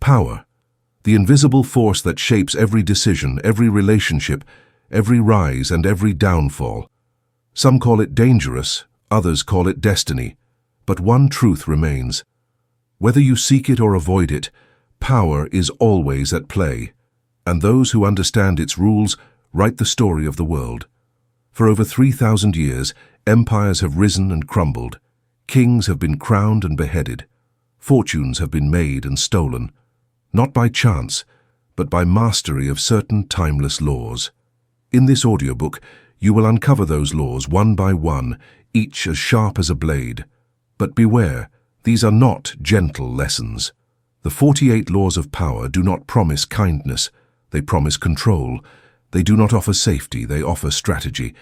Power, the invisible force that shapes every decision, every relationship, every rise and every downfall. Some call it dangerous, others call it destiny, but one truth remains. Whether you seek it or avoid it, power is always at play, and those who understand its rules write the story of the world. For over 3,000 years, empires have risen and crumbled, kings have been crowned and beheaded, fortunes have been made and stolen, not by chance, but by mastery of certain timeless laws. In this audiobook, you will uncover those laws one by one, each as sharp as a blade. But beware, these are not gentle lessons. The 48 laws of power do not promise kindness, they promise control. They do not offer safety, they offer strategy.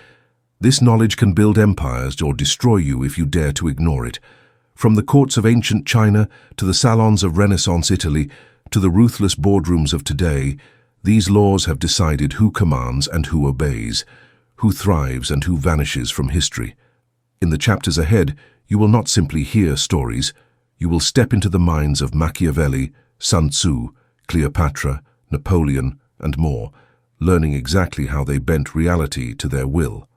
This knowledge can build empires or destroy you if you dare to ignore it. From the courts of ancient China to the salons of Renaissance Italy to the ruthless boardrooms of today, these laws have decided who commands and who obeys, who thrives and who vanishes from history. In the chapters ahead, you will not simply hear stories, you will step into the minds of Machiavelli, Sun Tzu, Cleopatra, Napoleon, and more, learning exactly how they bent reality to their will.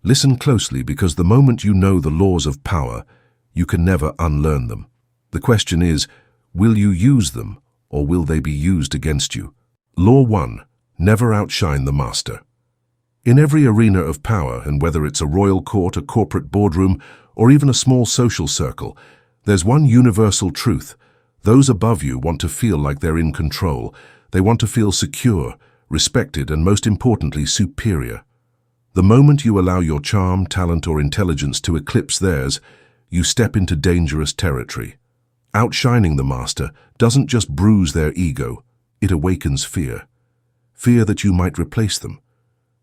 Listen closely, because the moment you know the laws of power, you can never unlearn them. The question is, will you use them, or will they be used against you? Law 1. Never outshine the master. In every arena of power, and whether it's a royal court, a corporate boardroom, or even a small social circle, there's one universal truth. Those above you want to feel like they're in control. They want to feel secure, respected, and most importantly, superior. The moment you allow your charm, talent, or intelligence to eclipse theirs, you step into dangerous territory. Outshining the master doesn't just bruise their ego, it awakens fear. Fear that you might replace them.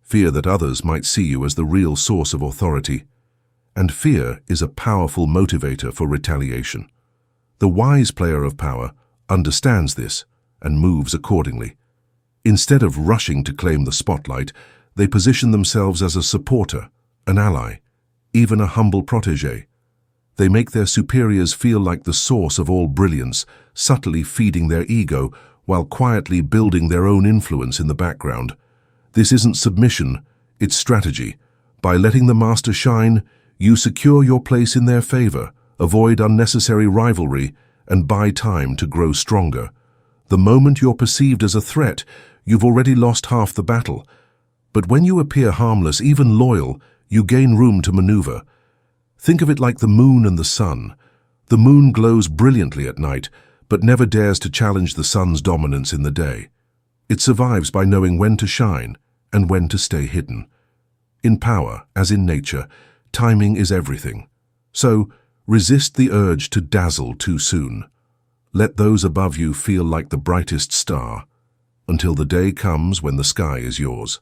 Fear that others might see you as the real source of authority. And fear is a powerful motivator for retaliation. The wise player of power understands this and moves accordingly. Instead of rushing to claim the spotlight, they position themselves as a supporter, an ally, even a humble protégé. They make their superiors feel like the source of all brilliance, subtly feeding their ego while quietly building their own influence in the background. This isn't submission, it's strategy. By letting the master shine, you secure your place in their favor, avoid unnecessary rivalry, and buy time to grow stronger. The moment you're perceived as a threat, you've already lost half the battle. But when you appear harmless, even loyal, you gain room to maneuver. Think of it like the moon and the sun. The moon glows brilliantly at night, but never dares to challenge the sun's dominance in the day. It survives by knowing when to shine and when to stay hidden. In power, as in nature, timing is everything. So, resist the urge to dazzle too soon. Let those above you feel like the brightest star, until the day comes when the sky is yours.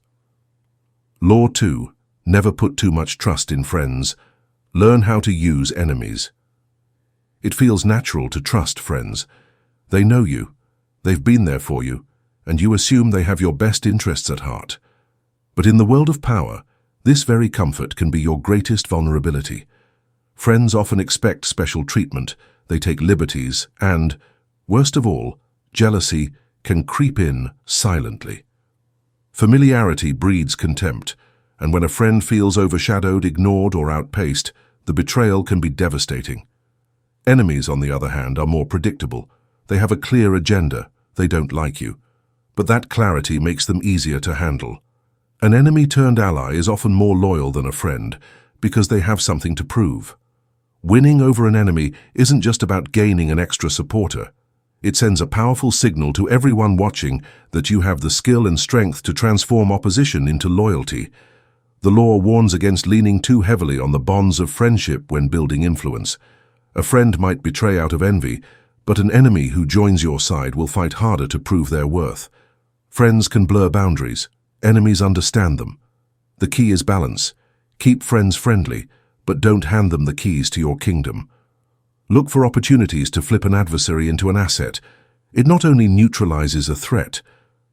Law 2. Never put too much trust in friends. Learn how to use enemies. It feels natural to trust friends. They know you, they've been there for you, and you assume they have your best interests at heart. But in the world of power, this very comfort can be your greatest vulnerability. Friends often expect special treatment, they take liberties, and, worst of all, jealousy can creep in silently. Familiarity breeds contempt, and when a friend feels overshadowed, ignored, or outpaced, the betrayal can be devastating. Enemies, on the other hand, are more predictable. They have a clear agenda, they don't like you. But that clarity makes them easier to handle. An enemy turned ally is often more loyal than a friend, because they have something to prove. Winning over an enemy isn't just about gaining an extra supporter. It sends a powerful signal to everyone watching that you have the skill and strength to transform opposition into loyalty. The law warns against leaning too heavily on the bonds of friendship when building influence. A friend might betray out of envy, but an enemy who joins your side will fight harder to prove their worth. Friends can blur boundaries. Enemies understand them. The key is balance. Keep friends friendly, but don't hand them the keys to your kingdom. Look for opportunities to flip an adversary into an asset. It not only neutralizes a threat,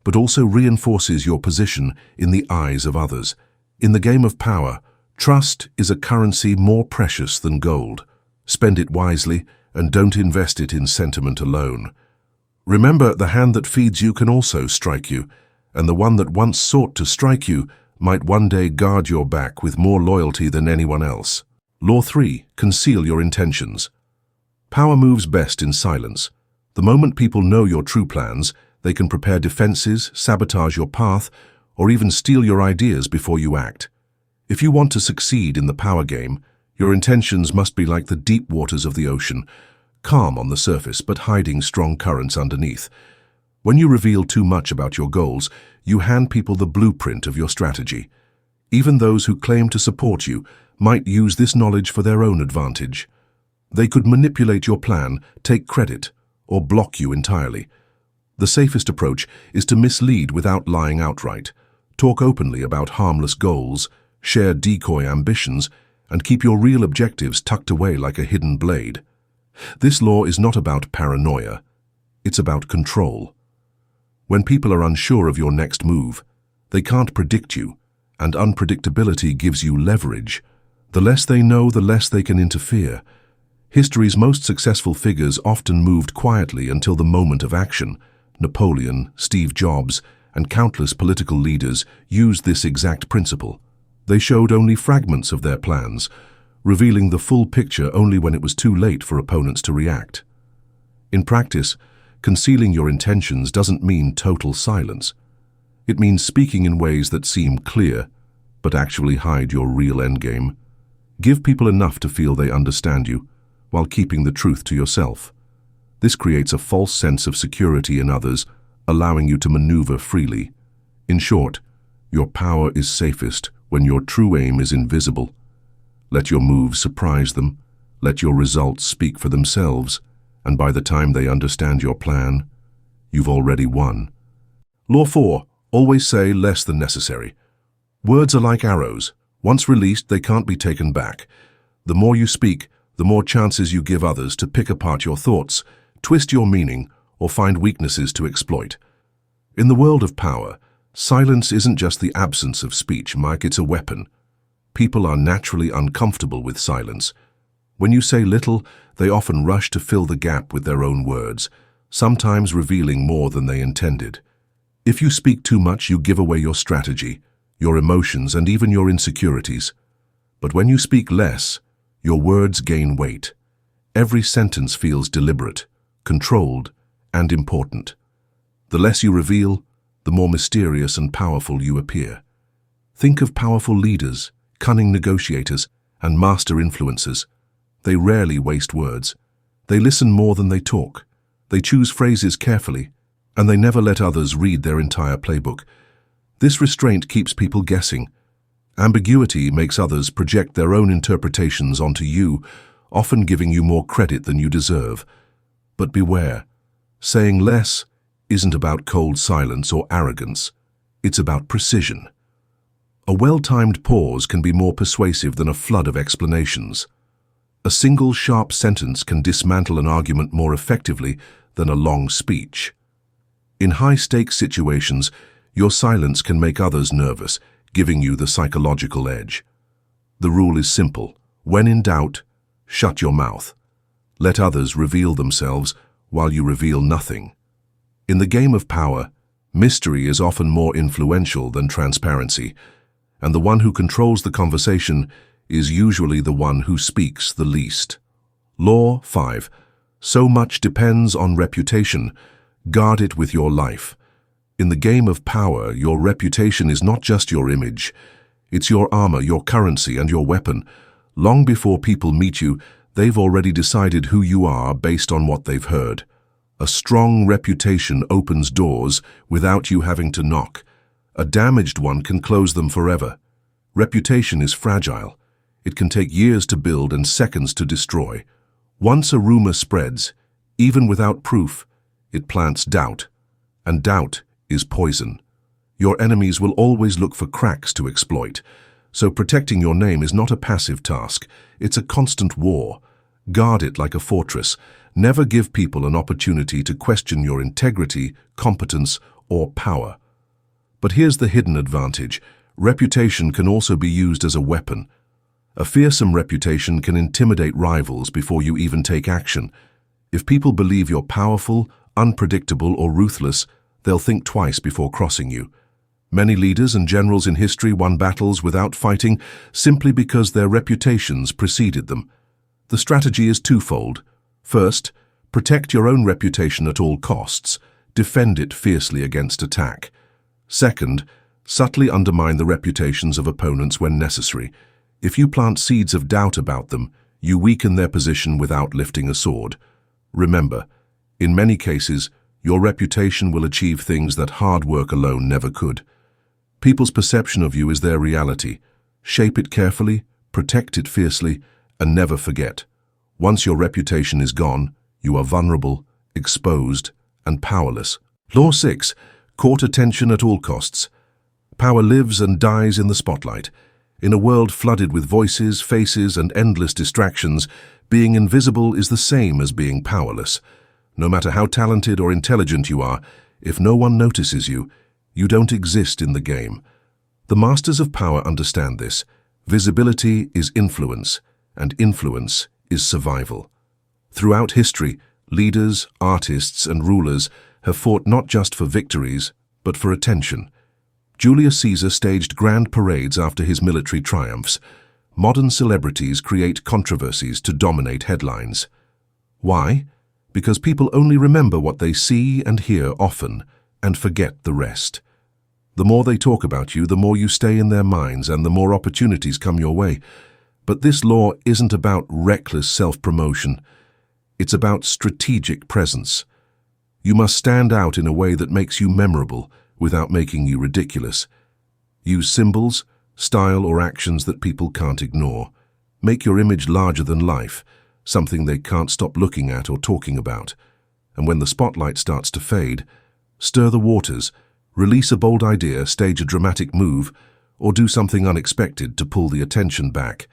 but also reinforces your position in the eyes of others. In the game of power, trust is a currency more precious than gold. Spend it wisely and don't invest it in sentiment alone. Remember, the hand that feeds you can also strike you, and the one that once sought to strike you might one day guard your back with more loyalty than anyone else. Law 3. Conceal your intentions. Power moves best in silence. The moment people know your true plans, they can prepare defenses, sabotage your path, or even steal your ideas before you act. If you want to succeed in the power game, your intentions must be like the deep waters of the ocean, calm on the surface but hiding strong currents underneath. When you reveal too much about your goals, you hand people the blueprint of your strategy. Even those who claim to support you might use this knowledge for their own advantage. They could manipulate your plan, take credit, or block you entirely. The safest approach is to mislead without lying outright. Talk openly about harmless goals, share decoy ambitions, and keep your real objectives tucked away like a hidden blade. This law is not about paranoia. It's about control. When people are unsure of your next move, they can't predict you, and unpredictability gives you leverage. The less they know, the less they can interfere. History's most successful figures often moved quietly until the moment of action. Napoleon, Steve Jobs, and countless political leaders used this exact principle. They showed only fragments of their plans, revealing the full picture only when it was too late for opponents to react. In practice, concealing your intentions doesn't mean total silence. It means speaking in ways that seem clear, but actually hide your real endgame. Give people enough to feel they understand you, while keeping the truth to yourself. This creates a false sense of security in others, allowing you to maneuver freely. In short, your power is safest when your true aim is invisible. Let your moves surprise them, let your results speak for themselves, and by the time they understand your plan, you've already won. Law 4. Always say less than necessary. Words are like arrows. Once released, they can't be taken back. The more you speak, the more chances you give others to pick apart your thoughts, twist your meaning, or find weaknesses to exploit. In the world of power, silence isn't just the absence of speech, Mike, it's a weapon. People are naturally uncomfortable with silence. When you say little, they often rush to fill the gap with their own words, sometimes revealing more than they intended. If you speak too much, you give away your strategy, your emotions, and even your insecurities. But when you speak less, your words gain weight. Every sentence feels deliberate, controlled, and important. The less you reveal, the more mysterious and powerful you appear. Think of powerful leaders, cunning negotiators, and master influencers. They rarely waste words. They listen more than they talk. They choose phrases carefully, and they never let others read their entire playbook. This restraint keeps people guessing. Ambiguity makes others project their own interpretations onto you, often giving you more credit than you deserve. But beware, saying less isn't about cold silence or arrogance. It's about precision. A well-timed pause can be more persuasive than a flood of explanations. A single sharp sentence can dismantle an argument more effectively than a long speech. In high-stakes situations, your silence can make others nervous, giving you the psychological edge. The rule is simple. When in doubt, shut your mouth. Let others reveal themselves while you reveal nothing. In the game of power, mystery is often more influential than transparency, and the one who controls the conversation is usually the one who speaks the least. Law 5. So much depends on reputation. Guard it with your life. In the game of power, your reputation is not just your image. It's your armor, your currency, and your weapon. Long before people meet you, they've already decided who you are based on what they've heard. A strong reputation opens doors without you having to knock. A damaged one can close them forever. Reputation is fragile. It can take years to build and seconds to destroy. Once a rumor spreads, even without proof, it plants doubt. And doubt is poison. Your enemies will always look for cracks to exploit. So protecting your name is not a passive task. It's a constant war. Guard it like a fortress. Never give people an opportunity to question your integrity, competence, or power. But here's the hidden advantage. Reputation can also be used as a weapon. A fearsome reputation can intimidate rivals before you even take action. If people believe you're powerful, unpredictable or ruthless, they'll think twice before crossing you. Many leaders and generals in history won battles without fighting simply because their reputations preceded them. The strategy is twofold. First, protect your own reputation at all costs. Defend it fiercely against attack. Second, subtly undermine the reputations of opponents when necessary. If you plant seeds of doubt about them, you weaken their position without lifting a sword. Remember, in many cases, your reputation will achieve things that hard work alone never could. People's perception of you is their reality. Shape it carefully, protect it fiercely, and never forget. Once your reputation is gone, you are vulnerable, exposed, and powerless. Law 6. Court attention at all costs. Power lives and dies in the spotlight. In a world flooded with voices, faces, and endless distractions, being invisible is the same as being powerless. No matter how talented or intelligent you are, if no one notices you, you don't exist in the game. The masters of power understand this. Visibility is influence, and influence is survival. Throughout history, leaders, artists, and rulers have fought not just for victories, but for attention. Julius Caesar staged grand parades after his military triumphs. Modern celebrities create controversies to dominate headlines. Why? Because people only remember what they see and hear often, and forget the rest. The more they talk about you, the more you stay in their minds and the more opportunities come your way. But this law isn't about reckless self-promotion. It's about strategic presence. You must stand out in a way that makes you memorable without making you ridiculous. Use symbols, style, or actions that people can't ignore. Make your image larger than life, something they can't stop looking at or talking about. And when the spotlight starts to fade, stir the waters, release a bold idea, stage a dramatic move, or do something unexpected to pull the attention back.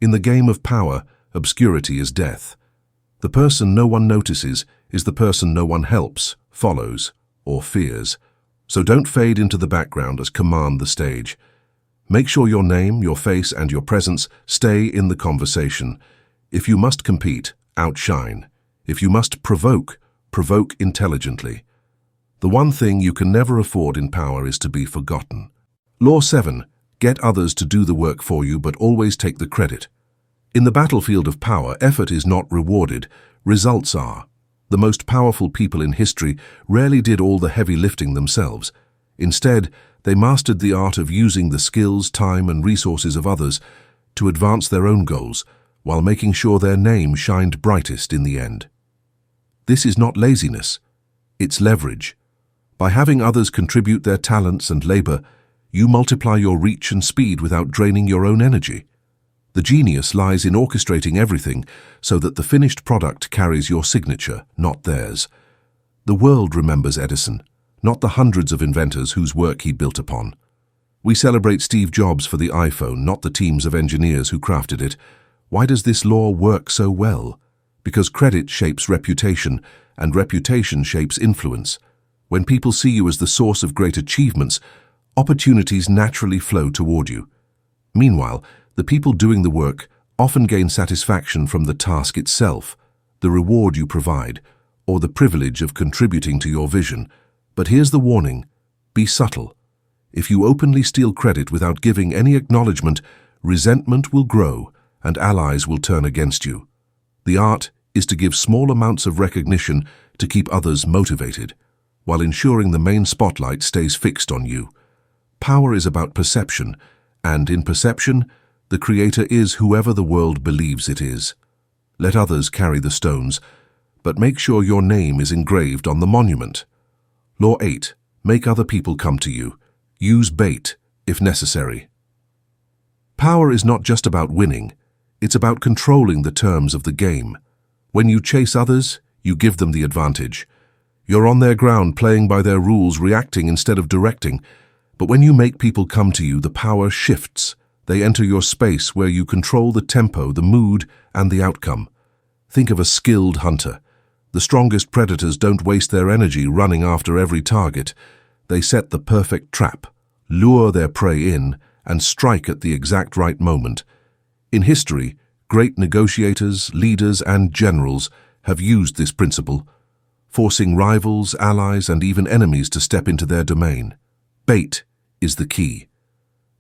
In the game of power, obscurity is death. The person no one notices is the person no one helps, follows, or fears. So don't fade into the background as command the stage. Make sure your name, your face, and your presence stay in the conversation. If you must compete, outshine. If you must provoke, provoke intelligently. The one thing you can never afford in power is to be forgotten. Law 7. Get others to do the work for you, but always take the credit. In the battlefield of power, effort is not rewarded, results are. The most powerful people in history rarely did all the heavy lifting themselves. Instead, they mastered the art of using the skills, time, and resources of others to advance their own goals, while making sure their name shined brightest in the end. This is not laziness, it's leverage. By having others contribute their talents and labor, you multiply your reach and speed without draining your own energy. The genius lies in orchestrating everything so that the finished product carries your signature, not theirs. The world remembers Edison, not the hundreds of inventors whose work he built upon. We celebrate Steve Jobs for the iPhone, not the teams of engineers who crafted it. Why does this law work so well? Because credit shapes reputation, and reputation shapes influence. When people see you as the source of great achievements, opportunities naturally flow toward you. Meanwhile, the people doing the work often gain satisfaction from the task itself, the reward you provide, or the privilege of contributing to your vision. But here's the warning: be subtle. If you openly steal credit without giving any acknowledgement, resentment will grow and allies will turn against you. The art is to give small amounts of recognition to keep others motivated, while ensuring the main spotlight stays fixed on you. Power is about perception, and in perception, the creator is whoever the world believes it is. Let others carry the stones, but make sure your name is engraved on the monument. Law 8. Make other people come to you. Use bait, if necessary. Power is not just about winning, it's about controlling the terms of the game. When you chase others, you give them the advantage. You're on their ground, playing by their rules, reacting instead of directing. But when you make people come to you, the power shifts. They enter your space where you control the tempo, the mood, and the outcome. Think of a skilled hunter. The strongest predators don't waste their energy running after every target. They set the perfect trap, lure their prey in, and strike at the exact right moment. In history, great negotiators, leaders, and generals have used this principle. forcing rivals, allies, and even enemies to step into their domain. Bait is the key.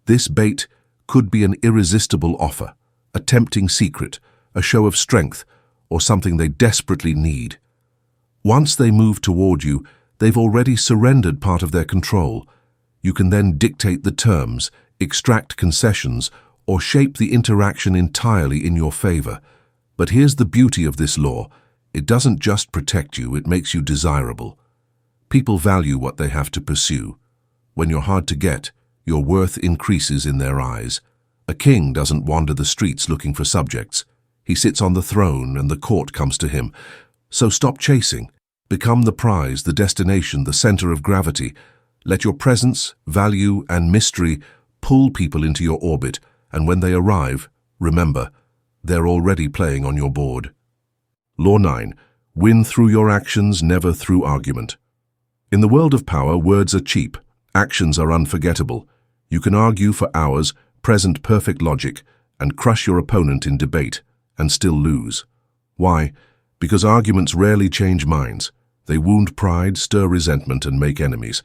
This bait could be an irresistible offer, a tempting secret, a show of strength, or something they desperately need. Once they move toward you, they've already surrendered part of their control. You can then dictate the terms, extract concessions, or shape the interaction entirely in your favor. But here's the beauty of this law. It doesn't just protect you, it makes you desirable. People value what they have to pursue. When you're hard to get, your worth increases in their eyes. A king doesn't wander the streets looking for subjects. He sits on the throne and the court comes to him. So stop chasing. Become the prize, the destination, the center of gravity. Let your presence, value, and mystery pull people into your orbit, and when they arrive, remember, they're already playing on your board. Law 9. Win through your actions, never through argument. In the world of power, words are cheap. Actions are unforgettable. You can argue for hours, present perfect logic, and crush your opponent in debate, and still lose. Why? Because arguments rarely change minds. They wound pride, stir resentment, and make enemies.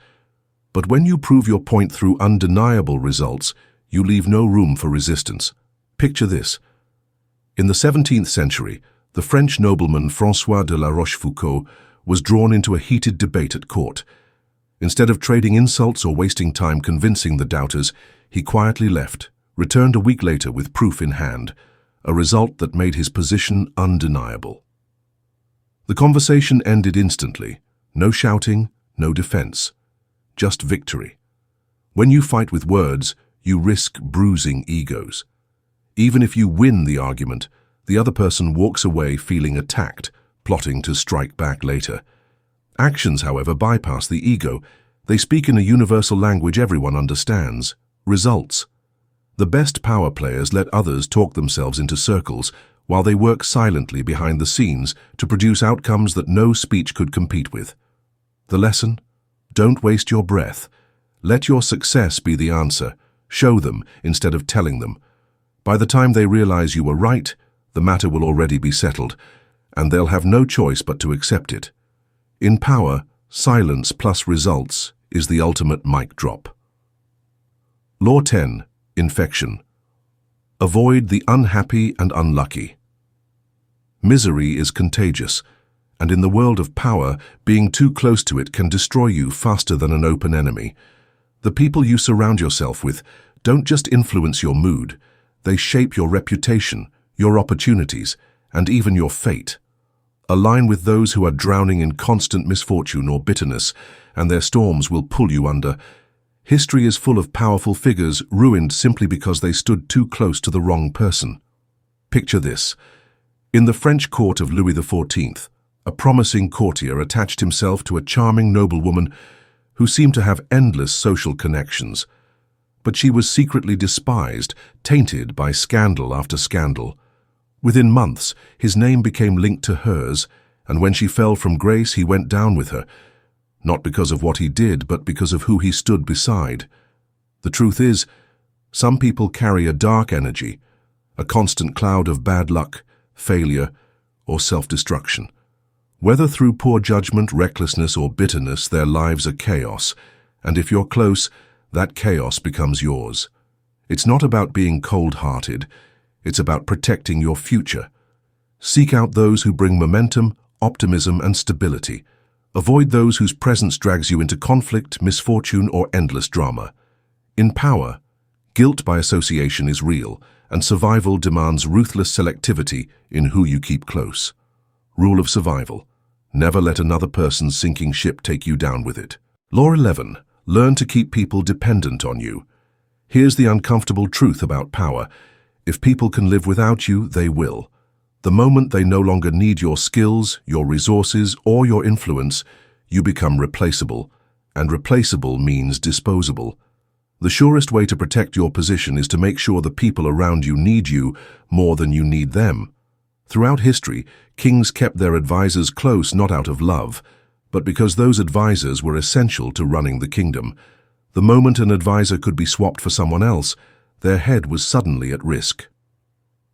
But when you prove your point through undeniable results, you leave no room for resistance. Picture this. In the 17th century, the French nobleman François de la Rochefoucauld was drawn into a heated debate at court. Instead of trading insults or wasting time convincing the doubters, he quietly left, returned a week later with proof in hand, a result that made his position undeniable. The conversation ended instantly. No shouting, no defense. Just victory. When you fight with words, you risk bruising egos. Even if you win the argument, the other person walks away feeling attacked, plotting to strike back later. Actions, however, bypass the ego. They speak in a universal language everyone understands. Results. The best power players let others talk themselves into circles while they work silently behind the scenes to produce outcomes that no speech could compete with. The lesson? Don't waste your breath. Let your success be the answer. Show them instead of telling them. By the time they realize you were right, the matter will already be settled, and they'll have no choice but to accept it. In power, silence plus results is the ultimate mic drop. Law 10. Infection. Avoid the unhappy and unlucky. Misery is contagious, and in the world of power, being too close to it can destroy you faster than an open enemy. The people you surround yourself with don't just influence your mood, they shape your reputation, your opportunities, and even your fate. Align with those who are drowning in constant misfortune or bitterness, and their storms will pull you under. History is full of powerful figures ruined simply because they stood too close to the wrong person. Picture this. In the French court of Louis XIV, a promising courtier attached himself to a charming noblewoman who seemed to have endless social connections. But she was secretly despised, tainted by scandal after scandal. Within months, his name became linked to hers, and when she fell from grace, he went down with her, not because of what he did, but because of who he stood beside. The truth is, some people carry a dark energy, a constant cloud of bad luck, failure, or self-destruction. Whether through poor judgment, recklessness, or bitterness, their lives are chaos, and if you're close, that chaos becomes yours. It's not about being cold-hearted, it's about protecting your future. Seek out those who bring momentum, optimism, and stability. Avoid those whose presence drags you into conflict, misfortune, or endless drama. In power, guilt by association is real, and survival demands ruthless selectivity in who you keep close. Rule of survival. Never let another person's sinking ship take you down with it. Law 11. Learn to keep people dependent on you. Here's the uncomfortable truth about power. If people can live without you, they will. The moment they no longer need your skills, your resources, or your influence, you become replaceable. And replaceable means disposable. The surest way to protect your position is to make sure the people around you need you more than you need them. Throughout history, kings kept their advisors close not out of love, but because those advisors were essential to running the kingdom. The moment an advisor could be swapped for someone else, their head was suddenly at risk.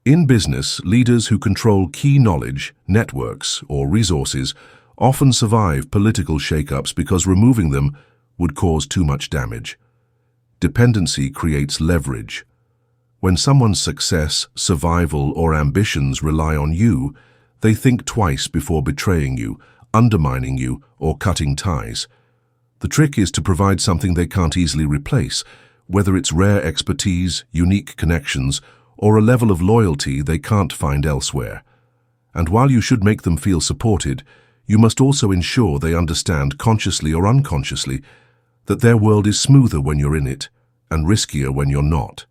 In business, leaders who control key knowledge, networks, or resources often survive political shake-ups because removing them would cause too much damage. Dependency creates leverage. When someone's success, survival, or ambitions rely on you, they think twice before betraying you, undermining you, or cutting ties. The trick is to provide something they can't easily replace, whether it's rare expertise, unique connections, or a level of loyalty they can't find elsewhere. And while you should make them feel supported, you must also ensure they understand, consciously or unconsciously, that their world is smoother when you're in it and riskier when you're not.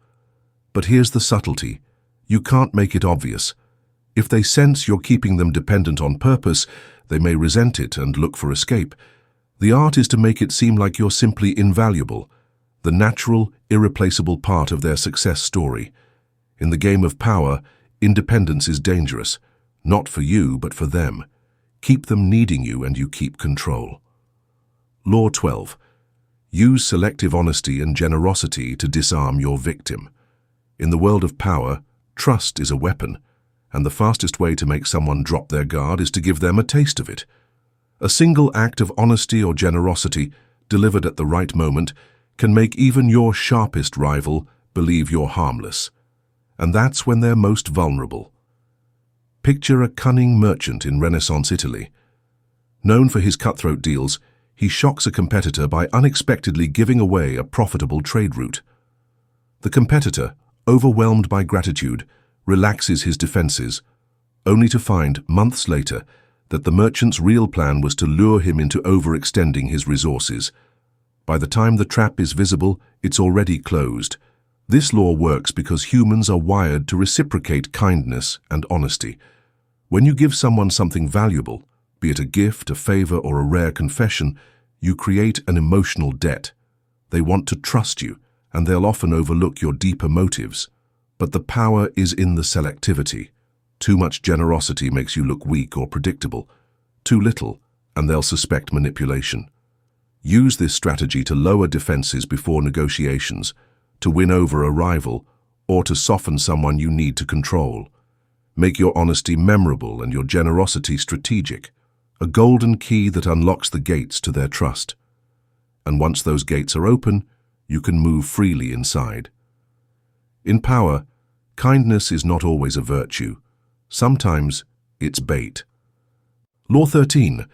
But here's the subtlety. You can't make it obvious. If they sense you're keeping them dependent on purpose, they may resent it and look for escape. The art is to make it seem like you're simply invaluable, the natural, irreplaceable part of their success story. In the game of power, independence is dangerous, not for you, but for them. Keep them needing you and you keep control. Law 12. Use selective honesty and generosity to disarm your victim. In the world of power, trust is a weapon, and the fastest way to make someone drop their guard is to give them a taste of it. A single act of honesty or generosity, delivered at the right moment, can make even your sharpest rival believe you're harmless. And that's when they're most vulnerable. Picture a cunning merchant in Renaissance Italy. Known for his cutthroat deals, he shocks a competitor by unexpectedly giving away a profitable trade route. The competitor, overwhelmed by gratitude, relaxes his defenses, only to find, months later, that the merchant's real plan was to lure him into overextending his resources. By the time the trap is visible, it's already closed. This law works because humans are wired to reciprocate kindness and honesty. When you give someone something valuable, be it a gift, a favor, or a rare confession, you create an emotional debt. They want to trust you, and they'll often overlook your deeper motives. But the power is in the selectivity. Too much generosity makes you look weak or predictable. Too little, and they'll suspect manipulation. Use this strategy to lower defenses before negotiations, to win over a rival, or to soften someone you need to control. Make your honesty memorable and your generosity strategic, a golden key that unlocks the gates to their trust. And once those gates are open, you can move freely inside. In power, kindness is not always a virtue. Sometimes it's bait. Law 13.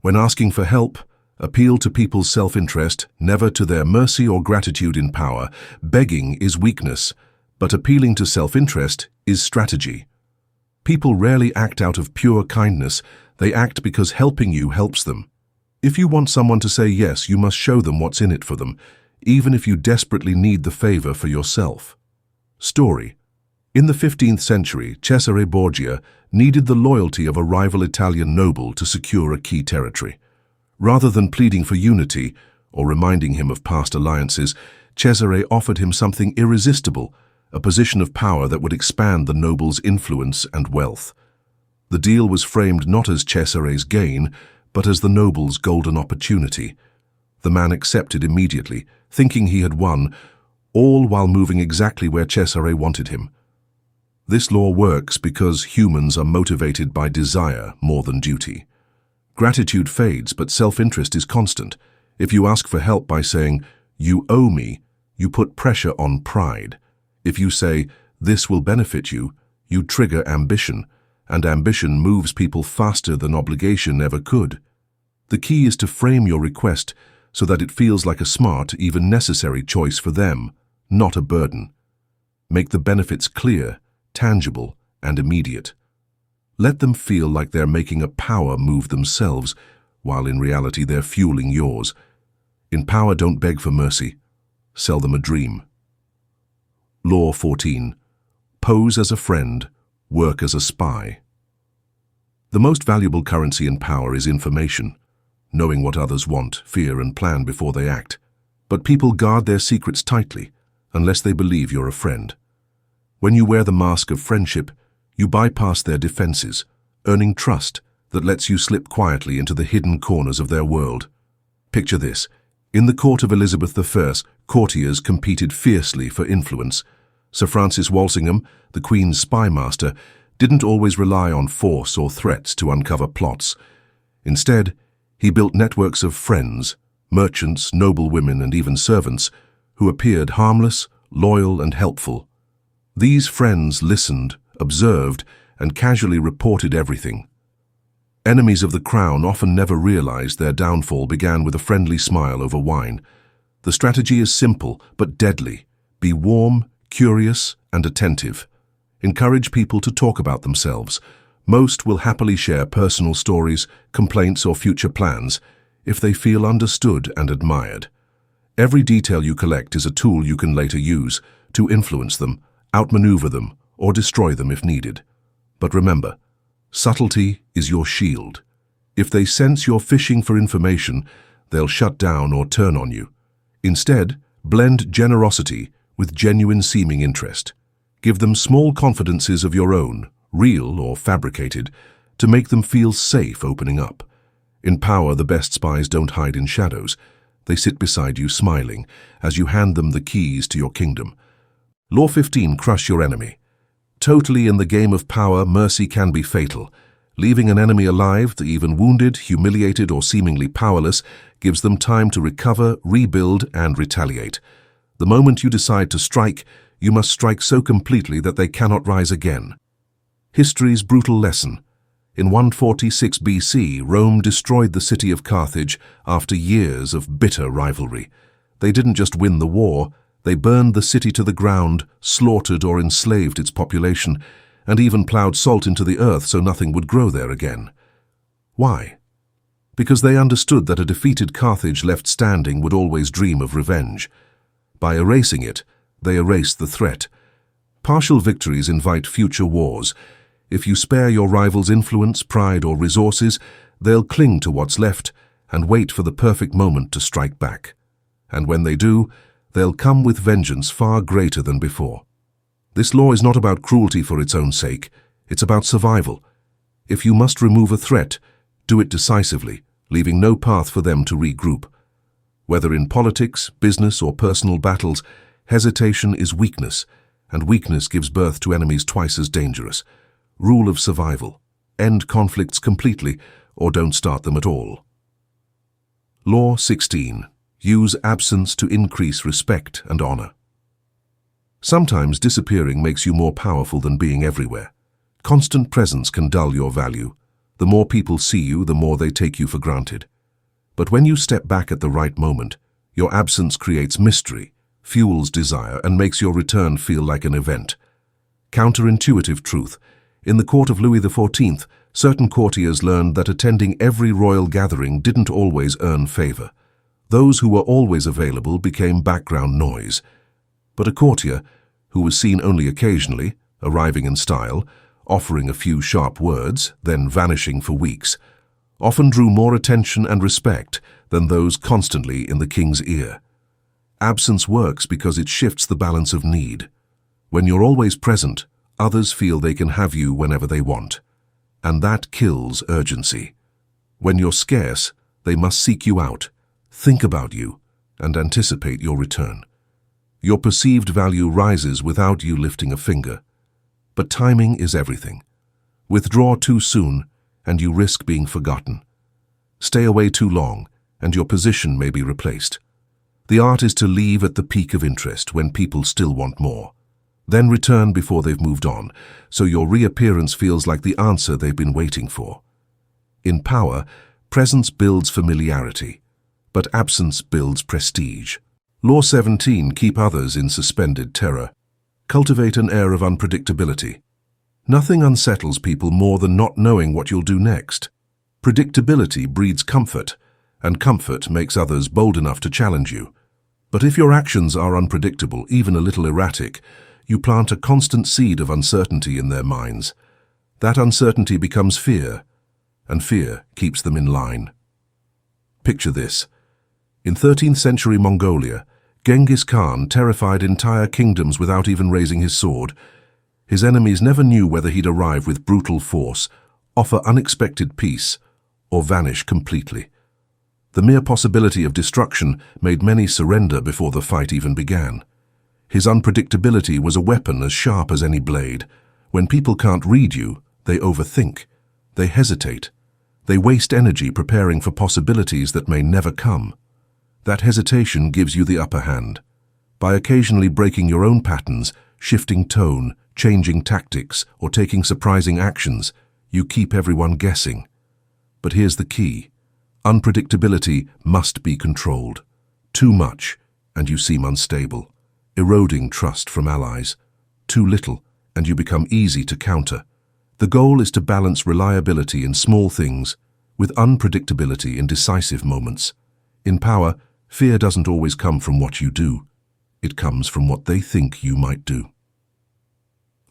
When asking for help, appeal to people's self-interest, never to their mercy or gratitude. In power, begging is weakness, but appealing to self-interest is strategy. People rarely act out of pure kindness. They act because helping you helps them. If you want someone to say yes, you must show them what's in it for them, even if you desperately need the favor for yourself. Story. In the 15th century, Cesare Borgia needed the loyalty of a rival Italian noble to secure a key territory. Rather than pleading for unity or reminding him of past alliances, Cesare offered him something irresistible, a position of power that would expand the noble's influence and wealth. The deal was framed not as Cesare's gain, but as the noble's golden opportunity. The man accepted immediately, thinking he had won, all while moving exactly where Cesare wanted him. This law works because humans are motivated by desire more than duty. Gratitude fades, but self-interest is constant. If you ask for help by saying, "You owe me," you put pressure on pride. If you say, "This will benefit you," you trigger ambition, and ambition moves people faster than obligation ever could. The key is to frame your request so that it feels like a smart, even necessary choice for them, not a burden. Make the benefits clear, tangible, and immediate. Let them feel like they're making a power move themselves, while in reality they're fueling yours. In power, don't beg for mercy. Sell them a dream. Law 14. Pose as a friend, work as a spy. The most valuable currency in power is information, knowing what others want, fear, and plan before they act. But people guard their secrets tightly, unless they believe you're a friend. When you wear the mask of friendship, you bypass their defenses, earning trust that lets you slip quietly into the hidden corners of their world. Picture this. In the court of Elizabeth I, courtiers competed fiercely for influence. Sir Francis Walsingham, the Queen's spy master, didn't always rely on force or threats to uncover plots. Instead, he built networks of friends, merchants, noblewomen, and even servants, who appeared harmless, loyal, and helpful. These friends listened, observed, and casually reported everything. Enemies of the crown often never realized their downfall began with a friendly smile over wine. The strategy is simple but deadly. Be warm, curious, and attentive. Encourage people to talk about themselves. Most will happily share personal stories, complaints, or future plans if they feel understood and admired. Every detail you collect is a tool you can later use to influence them, outmaneuver them, or destroy them if needed. But remember, subtlety is your shield. If they sense you're fishing for information, they'll shut down or turn on you. Instead, blend generosity with genuine seeming interest. Give them small confidences of your own, real or fabricated, to make them feel safe opening up. In power, the best spies don't hide in shadows. They sit beside you smiling as you hand them the keys to your kingdom. Law 15, crush your enemy. Totally in the game of power, mercy can be fatal. Leaving an enemy alive, even wounded, humiliated, or seemingly powerless, gives them time to recover, rebuild, and retaliate. The moment you decide to strike, you must strike so completely that they cannot rise again. History's brutal lesson. In 146 BC, Rome destroyed the city of Carthage after years of bitter rivalry. They didn't just win the war, they burned the city to the ground, slaughtered or enslaved its population, and even plowed salt into the earth so nothing would grow there again. Why? Because they understood that a defeated Carthage left standing would always dream of revenge. By erasing it, they erased the threat. Partial victories invite future wars. If you spare your rivals' influence, pride, or resources, they'll cling to what's left and wait for the perfect moment to strike back. And when they do, they'll come with vengeance far greater than before. This law is not about cruelty for its own sake. It's about survival. If you must remove a threat, do it decisively, leaving no path for them to regroup. Whether in politics, business, or personal battles, hesitation is weakness, and weakness gives birth to enemies twice as dangerous. Rule of survival. End conflicts completely, or don't start them at all. Law 16. Use absence to increase respect and honor. Sometimes disappearing makes you more powerful than being everywhere. Constant presence can dull your value. The more people see you, the more they take you for granted. But when you step back at the right moment, your absence creates mystery, fuels desire, and makes your return feel like an event. Counterintuitive truth. In the court of Louis XIV, certain courtiers learned that attending every royal gathering didn't always earn favor. Those who were always available became background noise. But a courtier, who was seen only occasionally, arriving in style, offering a few sharp words, then vanishing for weeks, often drew more attention and respect than those constantly in the king's ear. Absence works because it shifts the balance of need. When you're always present, others feel they can have you whenever they want. And that kills urgency. When you're scarce, they must seek you out, think about you, and anticipate your return. Your perceived value rises without you lifting a finger. But timing is everything. Withdraw too soon, and you risk being forgotten. Stay away too long, and your position may be replaced. The art is to leave at the peak of interest when people still want more. Then return before they've moved on, so your reappearance feels like the answer they've been waiting for. In power, presence builds familiarity, but absence builds prestige. Law 17, keep others in suspended terror. Cultivate an air of unpredictability. Nothing unsettles people more than not knowing what you'll do next. Predictability breeds comfort, and comfort makes others bold enough to challenge you. But if your actions are unpredictable, even a little erratic, you plant a constant seed of uncertainty in their minds. That uncertainty becomes fear, and fear keeps them in line. Picture this. In 13th century Mongolia, Genghis Khan terrified entire kingdoms without even raising his sword. His enemies never knew whether he'd arrive with brutal force, offer unexpected peace, or vanish completely. The mere possibility of destruction made many surrender before the fight even began. His unpredictability was a weapon as sharp as any blade. When people can't read you, they overthink. They hesitate. They waste energy preparing for possibilities that may never come. That hesitation gives you the upper hand. By occasionally breaking your own patterns, shifting tone, changing tactics, or taking surprising actions, you keep everyone guessing. But here's the key. Unpredictability must be controlled. Too much, and you seem unstable, eroding trust from allies. Too little, and you become easy to counter. The goal is to balance reliability in small things with unpredictability in decisive moments. In power, fear doesn't always come from what you do. It comes from what they think you might do.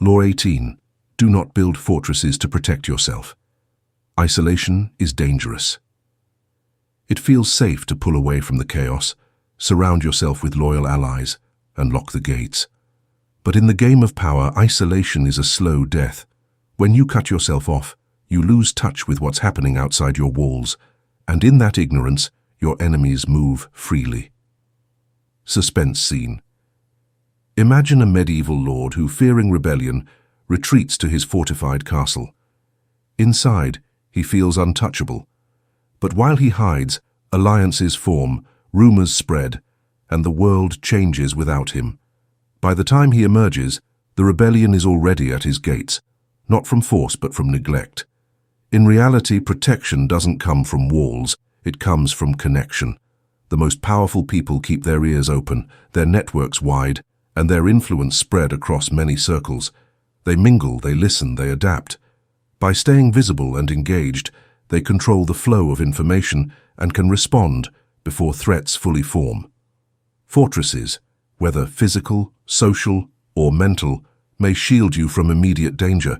Law 18. Do not build fortresses to protect yourself. Isolation is dangerous. It feels safe to pull away from the chaos, surround yourself with loyal allies, and lock the gates. But in the game of power, isolation is a slow death. When you cut yourself off, you lose touch with what's happening outside your walls, and in that ignorance, your enemies move freely. Suspense scene. Imagine a medieval lord who, fearing rebellion, retreats to his fortified castle. Inside, he feels untouchable. But while he hides, alliances form, rumors spread, and the world changes without him. By the time he emerges, the rebellion is already at his gates, not from force but from neglect. In reality, protection doesn't come from walls, it comes from connection. The most powerful people keep their ears open, their networks wide, and their influence spread across many circles. They mingle, they listen, they adapt. By staying visible and engaged, they control the flow of information and can respond before threats fully form. Fortresses, whether physical, social, or mental, may shield you from immediate danger,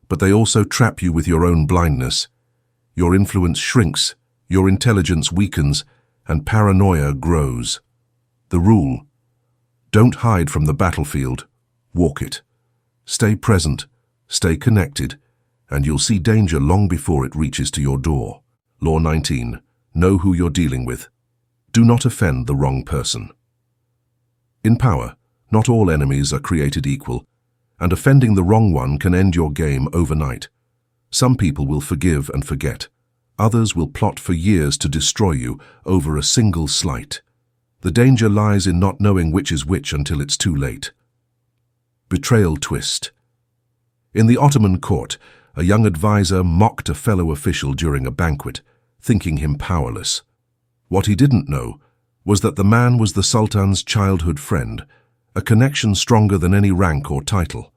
but they also trap you with your own blindness. Your influence shrinks, your intelligence weakens, and paranoia grows. The rule: don't hide from the battlefield, walk it. Stay present, stay connected, and you'll see danger long before it reaches to your door. Law 19. Know who you're dealing with. Do not offend the wrong person. In power, not all enemies are created equal, and offending the wrong one can end your game overnight. Some people will forgive and forget. Others will plot for years to destroy you over a single slight. The danger lies in not knowing which is which until it's too late. Betrayal twist. In the Ottoman court, a young advisor mocked a fellow official during a banquet, thinking him powerless. What he didn't know was that the man was the Sultan's childhood friend, a connection stronger than any rank or title.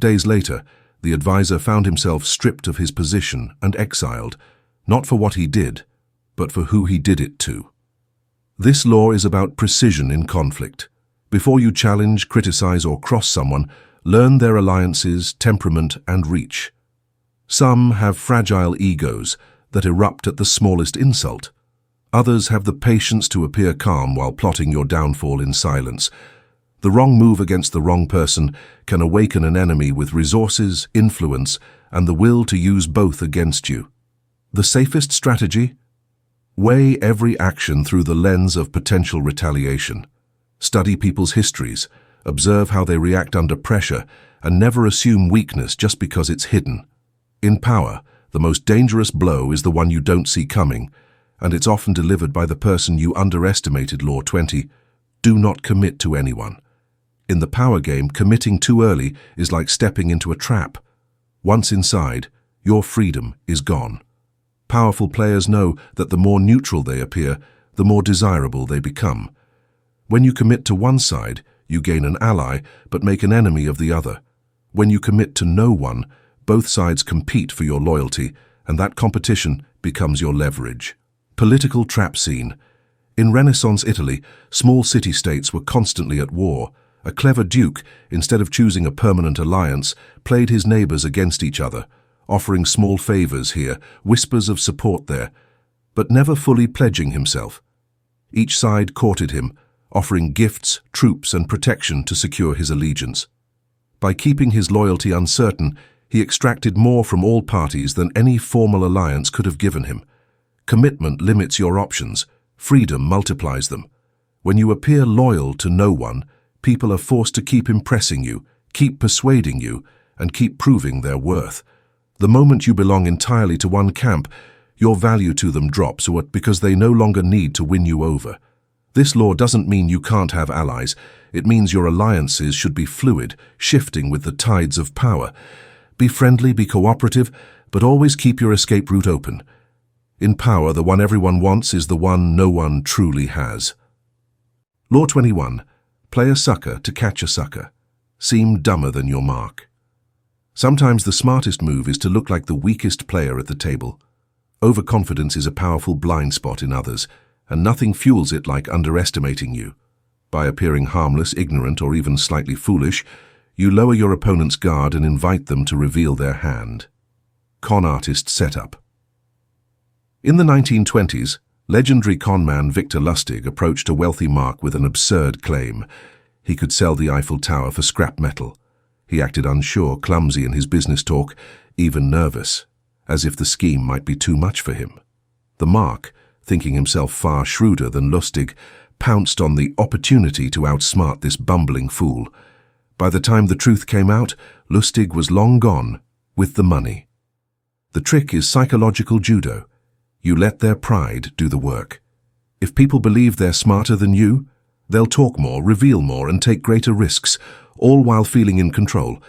Days later, the advisor found himself stripped of his position and exiled, not for what he did, but for who he did it to. This law is about precision in conflict. Before you challenge, criticize, or cross someone, learn their alliances, temperament, and reach. Some have fragile egos that erupt at the smallest insult. Others have the patience to appear calm while plotting your downfall in silence. The wrong move against the wrong person can awaken an enemy with resources, influence, and the will to use both against you. The safest strategy? Weigh every action through the lens of potential retaliation. Study people's histories, observe how they react under pressure, and never assume weakness just because it's hidden. In power, the most dangerous blow is the one you don't see coming, and it's often delivered by the person you underestimated. Law 20. Do not commit to anyone. In the power game, committing too early is like stepping into a trap. Once inside, your freedom is gone. Powerful players know that the more neutral they appear, the more desirable they become. When you commit to one side, you gain an ally, but make an enemy of the other. When you commit to no one, both sides compete for your loyalty, and that competition becomes your leverage. Political trap scene. In Renaissance Italy, small city-states were constantly at war. A clever duke, instead of choosing a permanent alliance, played his neighbors against each other, offering small favors here, whispers of support there, but never fully pledging himself. Each side courted him, offering gifts, troops, and protection to secure his allegiance. By keeping his loyalty uncertain, he extracted more from all parties than any formal alliance could have given him. Commitment limits your options, freedom multiplies them. When you appear loyal to no one, people are forced to keep impressing you, keep persuading you, and keep proving their worth. The moment you belong entirely to one camp, your value to them drops because they no longer need to win you over. This law doesn't mean you can't have allies. It means your alliances should be fluid, shifting with the tides of power. Be friendly, be cooperative, but always keep your escape route open. In power, the one everyone wants is the one no one truly has. Law 21. Play a sucker to catch a sucker. Seem dumber than your mark. Sometimes the smartest move is to look like the weakest player at the table. Overconfidence is a powerful blind spot in others, and nothing fuels it like underestimating you. By appearing harmless, ignorant, or even slightly foolish, you lower your opponent's guard and invite them to reveal their hand. Con artist setup. In the 1920s, legendary conman Victor Lustig approached a wealthy mark with an absurd claim. He could sell the Eiffel Tower for scrap metal. He acted unsure, clumsy in his business talk, even nervous, as if the scheme might be too much for him. The mark, thinking himself far shrewder than Lustig, pounced on the opportunity to outsmart this bumbling fool. By the time the truth came out, Lustig was long gone, with the money. The trick is psychological judo. You let their pride do the work. If people believe they're smarter than you, they'll talk more, reveal more, and take greater risks, all while feeling in control.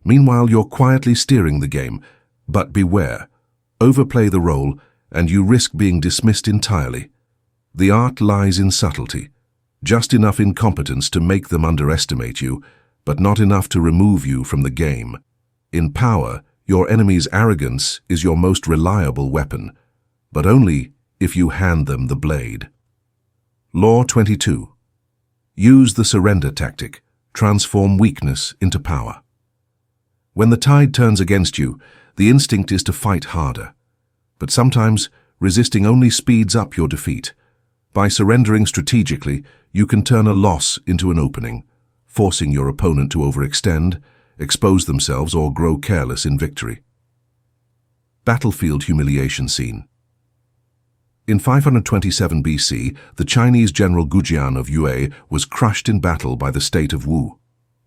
Meanwhile, you're quietly steering the game. But beware. Overplay the role, and you risk being dismissed entirely. The art lies in subtlety. Just enough incompetence to make them underestimate you, but not enough to remove you from the game. In power, your enemy's arrogance is your most reliable weapon, but only if you hand them the blade. Law 22. Use the surrender tactic. Transform weakness into power. When the tide turns against you, the instinct is to fight harder. But sometimes, resisting only speeds up your defeat. By surrendering strategically, you can turn a loss into an opening, forcing your opponent to overextend, expose themselves, or grow careless in victory. Battlefield humiliation scene. In 527 BC, the Chinese general Gujian of Yue was crushed in battle by the state of Wu.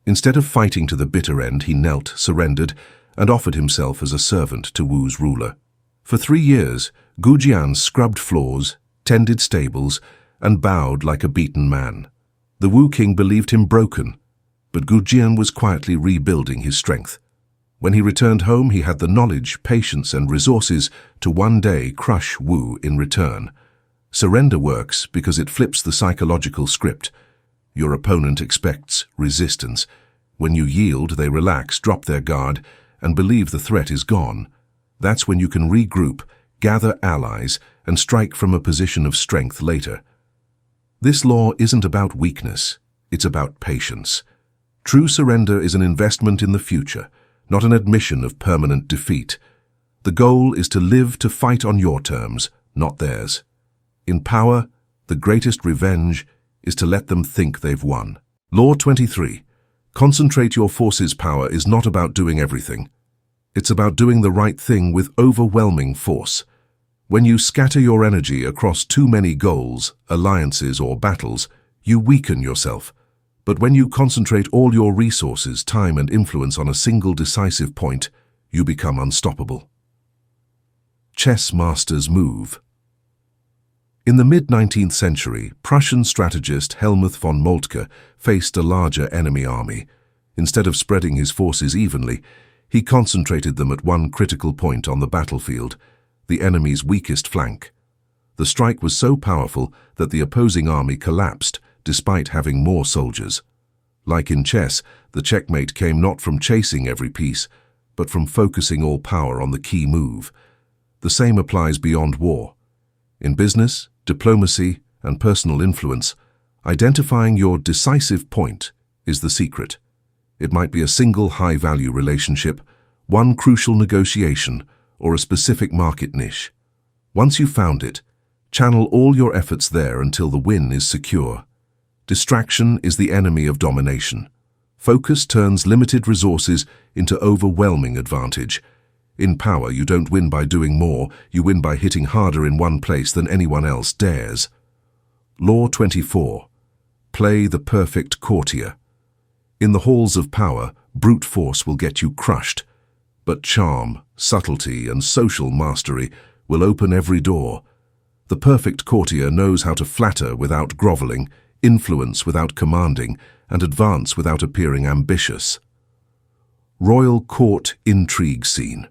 Instead of fighting to the bitter end, he knelt, surrendered, and offered himself as a servant to Wu's ruler. For 3 years, Gujian scrubbed floors, tended stables, and bowed like a beaten man. The Wu king believed him broken, but Gujian was quietly rebuilding his strength. When he returned home, he had the knowledge, patience, and resources to one day crush Wu in return. Surrender works because it flips the psychological script. Your opponent expects resistance. When you yield, they relax, drop their guard, and believe the threat is gone. That's when you can regroup, gather allies, and strike from a position of strength later. This law isn't about weakness, it's about patience. True surrender is an investment in the future, not an admission of permanent defeat. The goal is to live to fight on your terms, not theirs. In power, the greatest revenge is to let them think they've won. Law 23. Concentrate your forces. Power is not about doing everything. It's about doing the right thing with overwhelming force. When you scatter your energy across too many goals, alliances, or battles, you weaken yourself. But when you concentrate all your resources, time, and influence on a single decisive point, you become unstoppable. Chess master's move. In the mid-19th century, Prussian strategist Helmuth von Moltke faced a larger enemy army. Instead of spreading his forces evenly, he concentrated them at one critical point on the battlefield, the enemy's weakest flank. The strike was so powerful that the opposing army collapsed, despite having more soldiers. Like in chess, the checkmate came not from chasing every piece, but from focusing all power on the key move. The same applies beyond war. In business, diplomacy, and personal influence, identifying your decisive point is the secret. It might be a single high-value relationship, one crucial negotiation, or a specific market niche. Once you've found it, channel all your efforts there until the win is secure. Distraction is the enemy of domination. Focus turns limited resources into overwhelming advantage. In power, you don't win by doing more, you win by hitting harder in one place than anyone else dares. Law 24. Play the perfect courtier. In the halls of power, brute force will get you crushed. But charm, subtlety, and social mastery will open every door. The perfect courtier knows how to flatter without groveling, influence without commanding, and advance without appearing ambitious. Royal Court Intrigue Scene.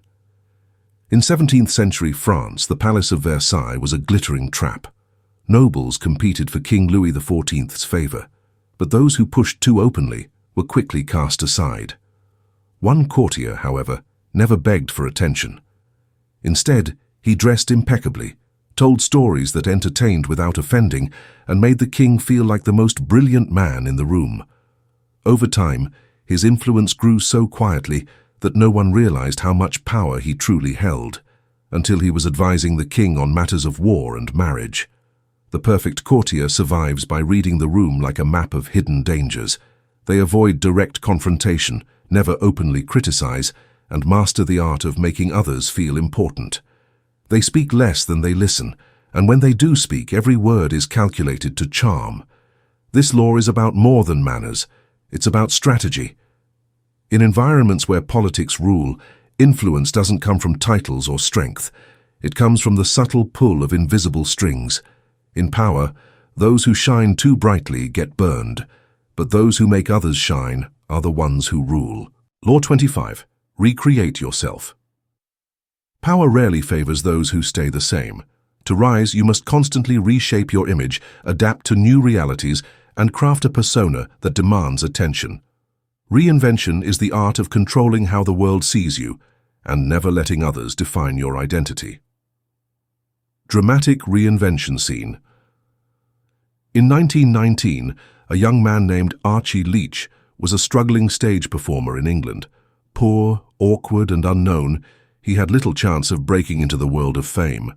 In 17th century France, the Palace of Versailles was a glittering trap. Nobles competed for King Louis XIV's favor, but those who pushed too openly were quickly cast aside. One courtier, however, never begged for attention. Instead, he dressed impeccably, told stories that entertained without offending, and made the king feel like the most brilliant man in the room. Over time, his influence grew so quietly that no one realized how much power he truly held, until he was advising the king on matters of war and marriage. The perfect courtier survives by reading the room like a map of hidden dangers. They avoid direct confrontation, never openly criticize, and master the art of making others feel important. They speak less than they listen, and when they do speak, every word is calculated to charm. This law is about more than manners. It's about strategy. In environments where politics rule, influence doesn't come from titles or strength. It comes from the subtle pull of invisible strings. In power, those who shine too brightly get burned, but those who make others shine are the ones who rule. Law 25. Recreate yourself. Power rarely favors those who stay the same. To rise, you must constantly reshape your image, adapt to new realities, and craft a persona that demands attention. Reinvention is the art of controlling how the world sees you and never letting others define your identity. Dramatic reinvention scene. In 1919, a young man named Archie Leach was a struggling stage performer in England. Poor, awkward, and unknown, he had little chance of breaking into the world of fame.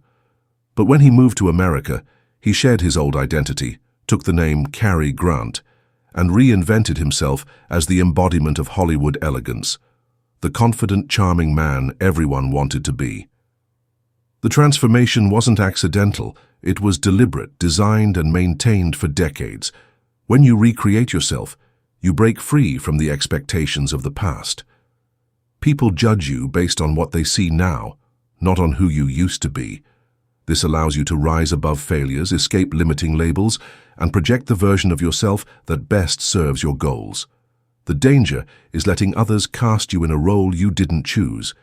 But when he moved to America, he shed his old identity, took the name Cary Grant, and reinvented himself as the embodiment of Hollywood elegance, the confident, charming man everyone wanted to be. The transformation wasn't accidental, it was deliberate, designed and maintained for decades. When you recreate yourself, you break free from the expectations of the past. People judge you based on what they see now, not on who you used to be. This allows you to rise above failures, escape limiting labels, and project the version of yourself that best serves your goals. The danger is letting others cast you in a role you didn't choose.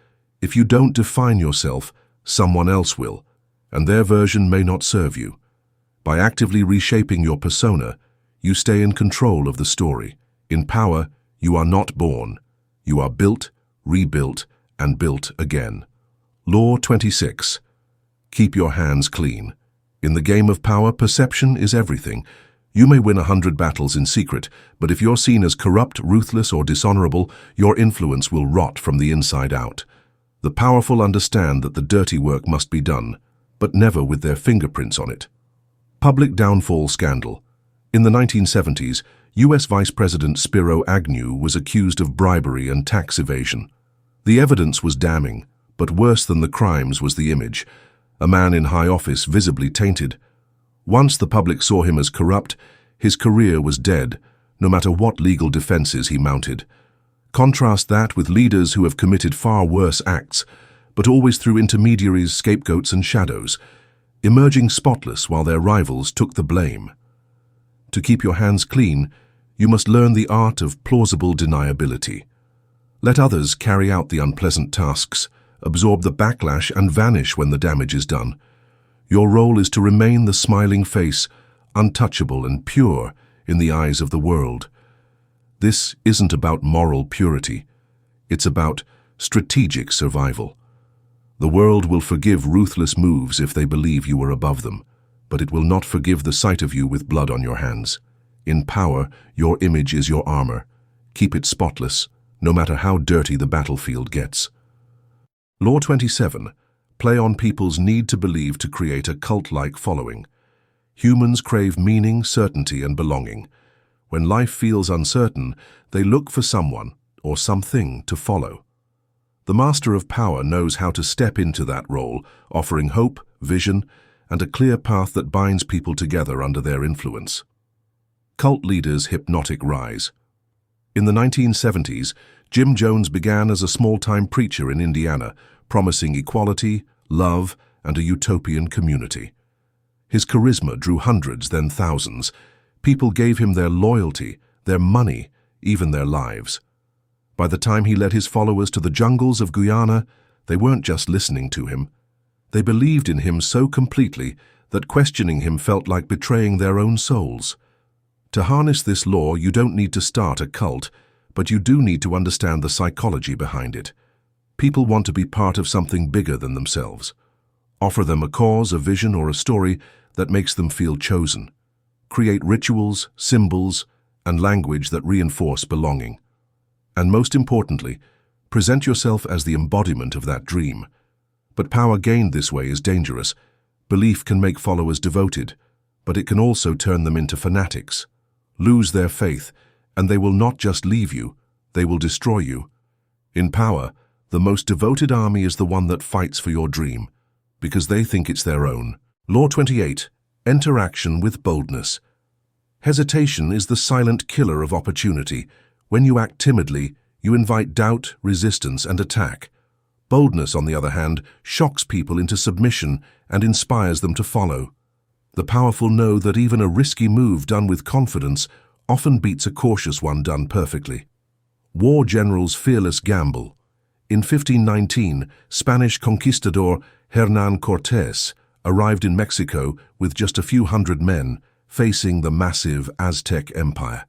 If you don't define yourself, someone else will, and their version may not serve you. By actively reshaping your persona, you stay in control of the story. In power, you are not born. You are built, rebuilt, and built again. Law 26. Keep your hands clean. In the game of power, perception is everything. You may win 100 battles in secret, but if you're seen as corrupt, ruthless, or dishonorable, your influence will rot from the inside out. The powerful understand that the dirty work must be done, but never with their fingerprints on it. Public downfall scandal. In the 1970s, U.S. Vice President Spiro Agnew was accused of bribery and tax evasion. The evidence was damning, but worse than the crimes was the image. A man in high office visibly tainted. Once the public saw him as corrupt, his career was dead, no matter what legal defenses he mounted. Contrast that with leaders who have committed far worse acts, but always through intermediaries, scapegoats, and shadows, emerging spotless while their rivals took the blame. To keep your hands clean, you must learn the art of plausible deniability. Let others carry out the unpleasant tasks, absorb the backlash, and vanish when the damage is done. Your role is to remain the smiling face, untouchable and pure in the eyes of the world. This isn't about moral purity. It's about strategic survival. The world will forgive ruthless moves if they believe you are above them, but it will not forgive the sight of you with blood on your hands. In power, your image is your armor. Keep it spotless, no matter how dirty the battlefield gets. Law 27. Play on people's need to believe to create a cult-like following. Humans crave meaning, certainty, and belonging. When life feels uncertain, they look for someone or something to follow. The master of power knows how to step into that role, offering hope, vision, and a clear path that binds people together under their influence. Cult leaders' hypnotic rise. In the 1970s, Jim Jones began as a small-time preacher in Indiana, promising equality, love, and a utopian community. His charisma drew hundreds, then thousands. People gave him their loyalty, their money, even their lives. By the time he led his followers to the jungles of Guyana, they weren't just listening to him. They believed in him so completely that questioning him felt like betraying their own souls. To harness this law, you don't need to start a cult, but you do need to understand the psychology behind it. People want to be part of something bigger than themselves. Offer them a cause, a vision, or a story that makes them feel chosen. Create rituals, symbols, and language that reinforce belonging. And most importantly, present yourself as the embodiment of that dream. But power gained this way is dangerous. Belief can make followers devoted, but it can also turn them into fanatics. Lose their faith, and they will not just leave you, they will destroy you. In power, the most devoted army is the one that fights for your dream, because they think it's their own. Law 28. Enter action with boldness. Hesitation is the silent killer of opportunity. When you act timidly, you invite doubt, resistance, and attack. Boldness, on the other hand, shocks people into submission and inspires them to follow. The powerful know that even a risky move done with confidence often beats a cautious one done perfectly. War generals' fearless gamble. In 1519, Spanish conquistador Hernán Cortés arrived in Mexico with just a few hundred men, facing the massive Aztec Empire.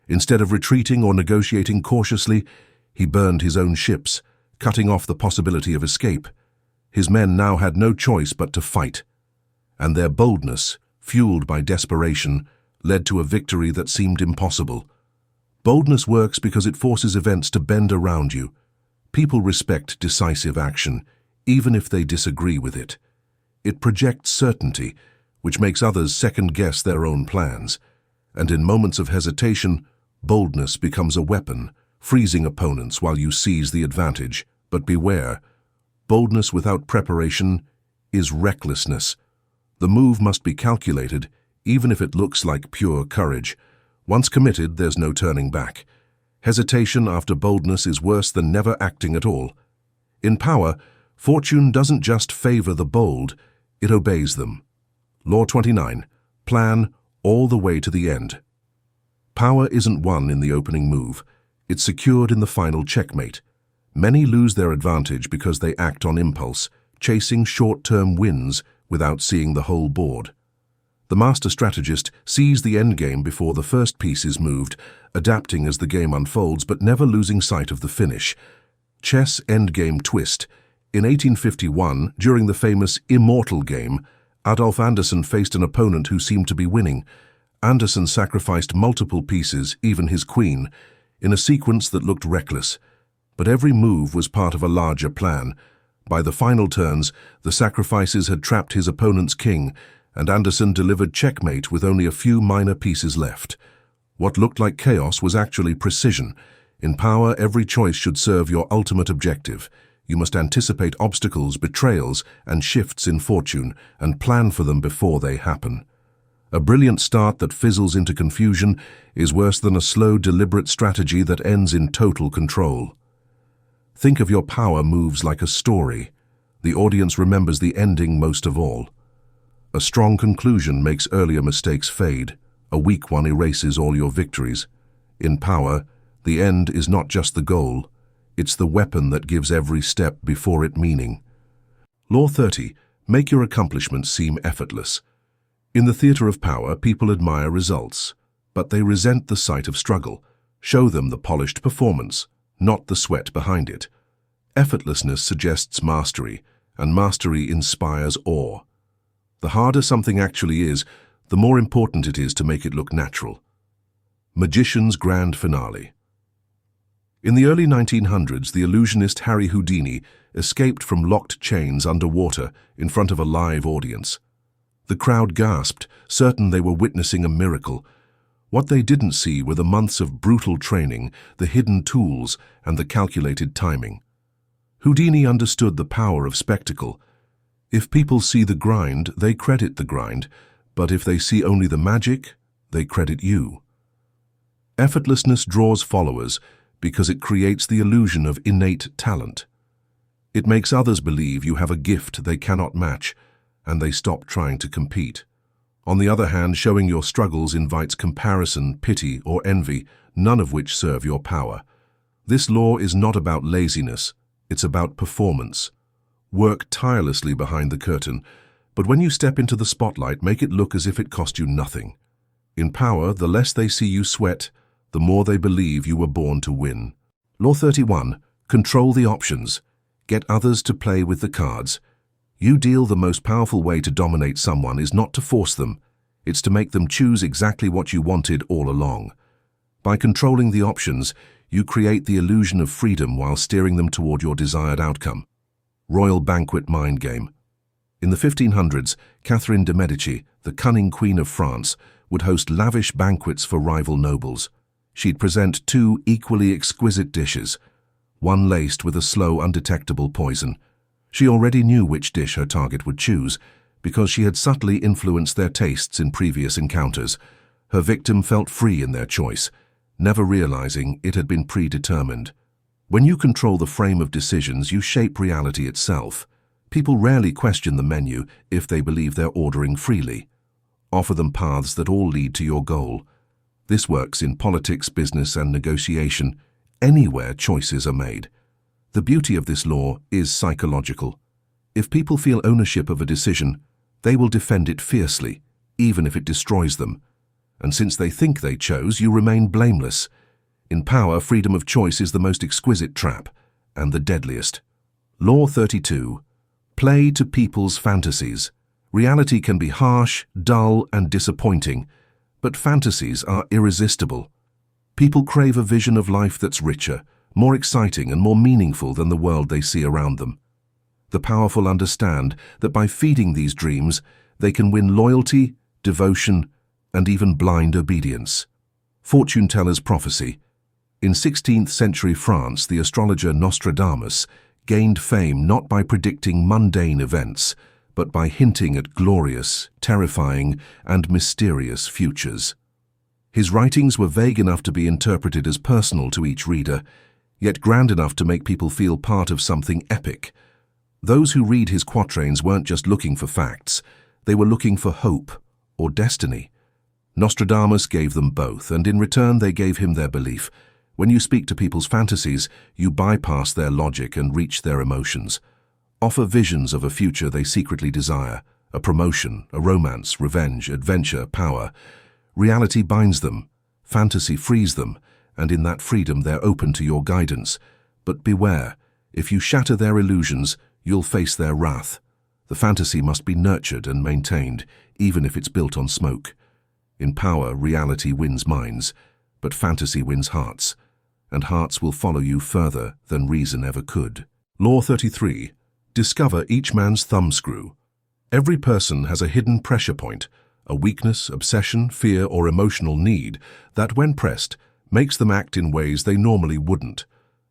Instead of retreating or negotiating cautiously, he burned his own ships, cutting off the possibility of escape. His men now had no choice but to fight, and their boldness, fueled by desperation, led to a victory that seemed impossible. Boldness works because it forces events to bend around you. People respect decisive action, even if they disagree with it. It projects certainty, which makes others second-guess their own plans. And in moments of hesitation, boldness becomes a weapon, freezing opponents while you seize the advantage. But beware, boldness without preparation is recklessness. The move must be calculated, even if it looks like pure courage. Once committed, there's no turning back. Hesitation after boldness is worse than never acting at all. In power, fortune doesn't just favor the bold, it obeys them. Law 29. Plan all the way to the end. Power isn't won in the opening move. It's secured in the final checkmate. Many lose their advantage because they act on impulse, chasing short-term wins without seeing the whole board. The master strategist sees the endgame before the first piece is moved, adapting as the game unfolds but never losing sight of the finish. Chess endgame twist. In 1851, during the famous Immortal Game, Adolf Anderssen faced an opponent who seemed to be winning. Anderssen sacrificed multiple pieces, even his queen, in a sequence that looked reckless. But every move was part of a larger plan. By the final turns, the sacrifices had trapped his opponent's king, and Anderssen delivered checkmate with only a few minor pieces left. What looked like chaos was actually precision. In power, every choice should serve your ultimate objective. You must anticipate obstacles, betrayals, and shifts in fortune, and plan for them before they happen. A brilliant start that fizzles into confusion is worse than a slow, deliberate strategy that ends in total control. Think of your power moves like a story. The audience remembers the ending most of all. A strong conclusion makes earlier mistakes fade. A weak one erases all your victories. In power, the end is not just the goal. It's the weapon that gives every step before it meaning. Law 30. Make your accomplishments seem effortless. In the theater of power, people admire results, but they resent the sight of struggle. Show them the polished performance, not the sweat behind it. Effortlessness suggests mastery, and mastery inspires awe. The harder something actually is, the more important it is to make it look natural. Magician's Grand Finale. In the early 1900s, the illusionist Harry Houdini escaped from locked chains underwater in front of a live audience. The crowd gasped, certain they were witnessing a miracle. What they didn't see were the months of brutal training, the hidden tools, and the calculated timing. Houdini understood the power of spectacle. If people see the grind, they credit the grind, but if they see only the magic, they credit you. Effortlessness draws followers because it creates the illusion of innate talent. It makes others believe you have a gift they cannot match, and they stop trying to compete. On the other hand, showing your struggles invites comparison, pity, or envy, none of which serve your power. This law is not about laziness, it's about performance. Work tirelessly behind the curtain, but when you step into the spotlight, make it look as if it cost you nothing. In power, the less they see you sweat, the more they believe you were born to win. Law 31. Control the options. Get others to play with the cards. You deal. The most powerful way to dominate someone is not to force them. It's to make them choose exactly what you wanted all along. By controlling the options, you create the illusion of freedom while steering them toward your desired outcome. Royal banquet mind game. In the 1500s, Catherine de' Medici, the cunning Queen of France, would host lavish banquets for rival nobles. She'd present two equally exquisite dishes, one laced with a slow, undetectable poison. She already knew which dish her target would choose, because she had subtly influenced their tastes in previous encounters. Her victim felt free in their choice, never realizing it had been predetermined. When you control the frame of decisions, you shape reality itself. People rarely question the menu if they believe they're ordering freely. Offer them paths that all lead to your goal. This works in politics, business, and negotiation, anywhere choices are made. The beauty of this law is psychological. If people feel ownership of a decision, they will defend it fiercely, even if it destroys them. And since they think they chose, you remain blameless. In power, freedom of choice is the most exquisite trap, and the deadliest. Law 32. Play to people's fantasies. Reality can be harsh, dull, and disappointing, but fantasies are irresistible. People crave a vision of life that's richer, more exciting, and more meaningful than the world they see around them. The powerful understand that by feeding these dreams, they can win loyalty, devotion, and even blind obedience. Fortune teller's prophecy. In 16th century France, the astrologer Nostradamus gained fame not by predicting mundane events, but by hinting at glorious, terrifying, and mysterious futures. His writings were vague enough to be interpreted as personal to each reader, yet grand enough to make people feel part of something epic. Those who read his quatrains weren't just looking for facts, they were looking for hope or destiny. Nostradamus gave them both, and in return they gave him their belief. When you speak to people's fantasies, you bypass their logic and reach their emotions. Offer visions of a future they secretly desire, a promotion, a romance, revenge, adventure, power. Reality binds them, fantasy frees them, and in that freedom they're open to your guidance. But beware, if you shatter their illusions, you'll face their wrath. The fantasy must be nurtured and maintained, even if it's built on smoke. In power, reality wins minds, but fantasy wins hearts, and hearts will follow you further than reason ever could. Law 33. Discover each man's thumbscrew. Every person has a hidden pressure point, a weakness, obsession, fear, or emotional need that, when pressed, makes them act in ways they normally wouldn't.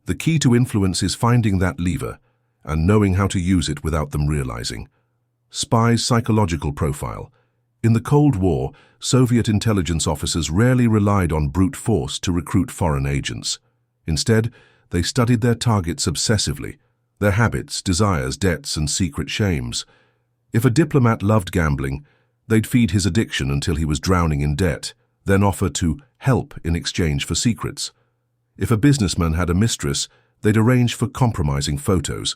The key to influence is finding that lever and knowing how to use it without them realizing. Spy's psychological profile. In the Cold War, Soviet intelligence officers rarely relied on brute force to recruit foreign agents. Instead, they studied their targets obsessively, their habits, desires, debts, and secret shames. If a diplomat loved gambling, they'd feed his addiction until he was drowning in debt, then offer to help in exchange for secrets. If a businessman had a mistress, they'd arrange for compromising photos.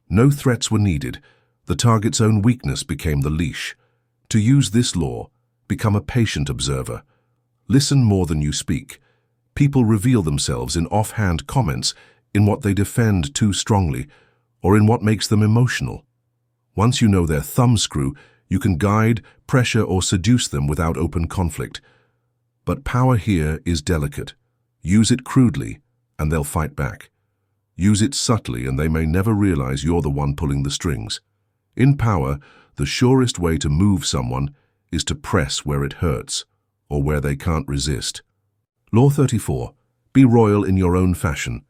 No threats were needed. The target's own weakness became the leash. To use this law, become a patient observer. Listen more than you speak. People reveal themselves in offhand comments, in what they defend too strongly, or in what makes them emotional. Once you know their thumbscrew, you can guide, pressure, or seduce them without open conflict. But power here is delicate. Use it crudely, and they'll fight back. Use it subtly, and they may never realize you're the one pulling the strings. In power, the surest way to move someone is to press where it hurts, or where they can't resist. Law 34. Be royal in your own fashion.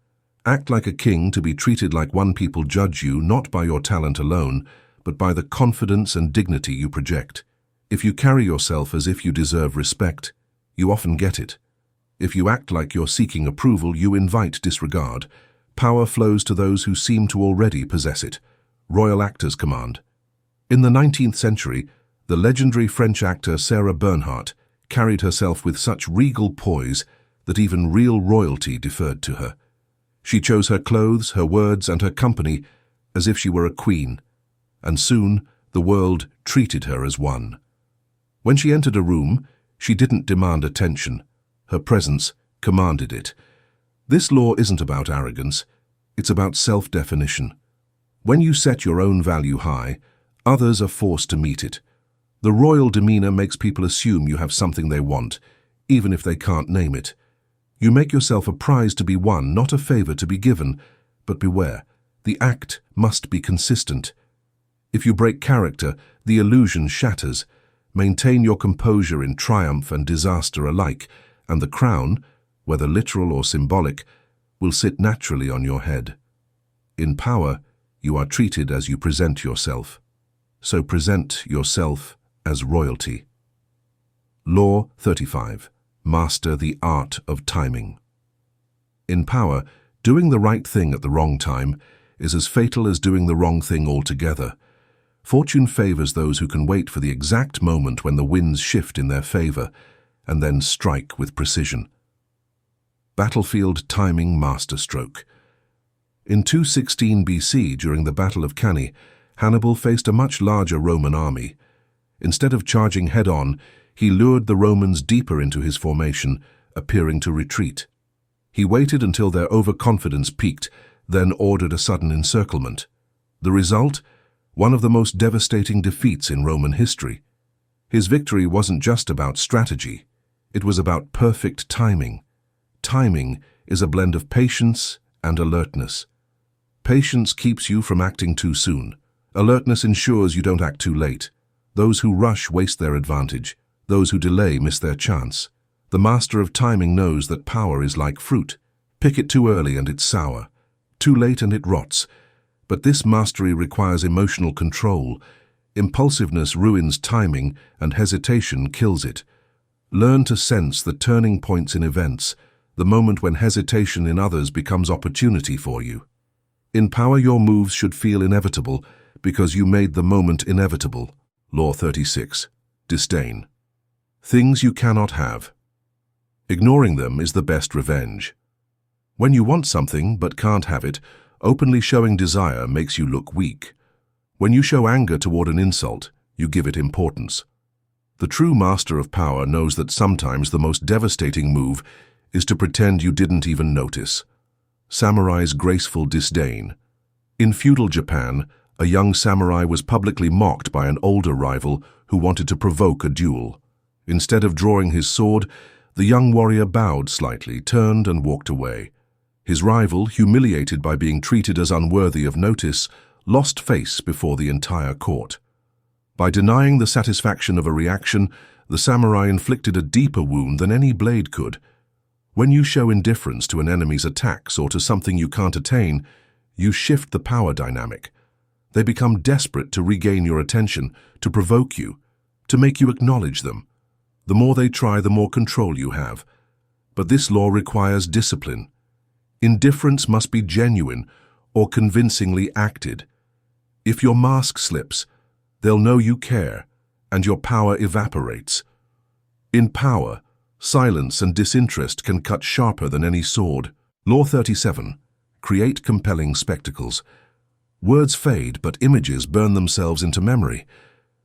Act like a king to be treated like one. People judge you not by your talent alone, but by the confidence and dignity you project. If you carry yourself as if you deserve respect, you often get it. If you act like you're seeking approval, you invite disregard. Power flows to those who seem to already possess it. Royal actors command. In the 19th century, the legendary French actor Sarah Bernhardt carried herself with such regal poise that even real royalty deferred to her. She chose her clothes, her words, and her company as if she were a queen, and soon the world treated her as one. When she entered a room, she didn't demand attention. Her presence commanded it. This law isn't about arrogance, it's about self-definition. When you set your own value high, others are forced to meet it. The royal demeanor makes people assume you have something they want, even if they can't name it. You make yourself a prize to be won, not a favor to be given. But beware, the act must be consistent. If you break character, the illusion shatters. Maintain your composure in triumph and disaster alike, and the crown, whether literal or symbolic, will sit naturally on your head. In power, you are treated as you present yourself. So present yourself as royalty. Law 35. Master the art of timing. In power, doing the right thing at the wrong time is as fatal as doing the wrong thing altogether. Fortune favors those who can wait for the exact moment when the winds shift in their favor and then strike with precision. Battlefield timing masterstroke. In 216 BC, during the Battle of Cannae, Hannibal faced a much larger Roman army. Instead of charging head-on, he lured the Romans deeper into his formation, appearing to retreat. He waited until their overconfidence peaked, then ordered a sudden encirclement. The result? One of the most devastating defeats in Roman history. His victory wasn't just about strategy. It was about perfect timing. Timing is a blend of patience and alertness. Patience keeps you from acting too soon. Alertness ensures you don't act too late. Those who rush waste their advantage. Those who delay miss their chance. The master of timing knows that power is like fruit. Pick it too early and it's sour. Too late and it rots. But this mastery requires emotional control. Impulsiveness ruins timing and hesitation kills it. Learn to sense the turning points in events, the moment when hesitation in others becomes opportunity for you. In power, your moves should feel inevitable because you made the moment inevitable. Law 36. Disdain. Things you cannot have. Ignoring them is the best revenge. When you want something but can't have it, openly showing desire makes you look weak. When you show anger toward an insult, you give it importance. The true master of power knows that sometimes the most devastating move is to pretend you didn't even notice. Samurai's graceful disdain. In feudal Japan, a young samurai was publicly mocked by an older rival who wanted to provoke a duel. Instead of drawing his sword, the young warrior bowed slightly, turned and walked away. His rival, humiliated by being treated as unworthy of notice, lost face before the entire court. By denying the satisfaction of a reaction, the samurai inflicted a deeper wound than any blade could. When you show indifference to an enemy's attacks or to something you can't attain, you shift the power dynamic. They become desperate to regain your attention, to provoke you, to make you acknowledge them. The more they try, the more control you have. But this law requires discipline. Indifference must be genuine or convincingly acted. If your mask slips, they'll know you care, and your power evaporates. In power, silence and disinterest can cut sharper than any sword. Law 37. Create compelling spectacles. Words fade, but images burn themselves into memory.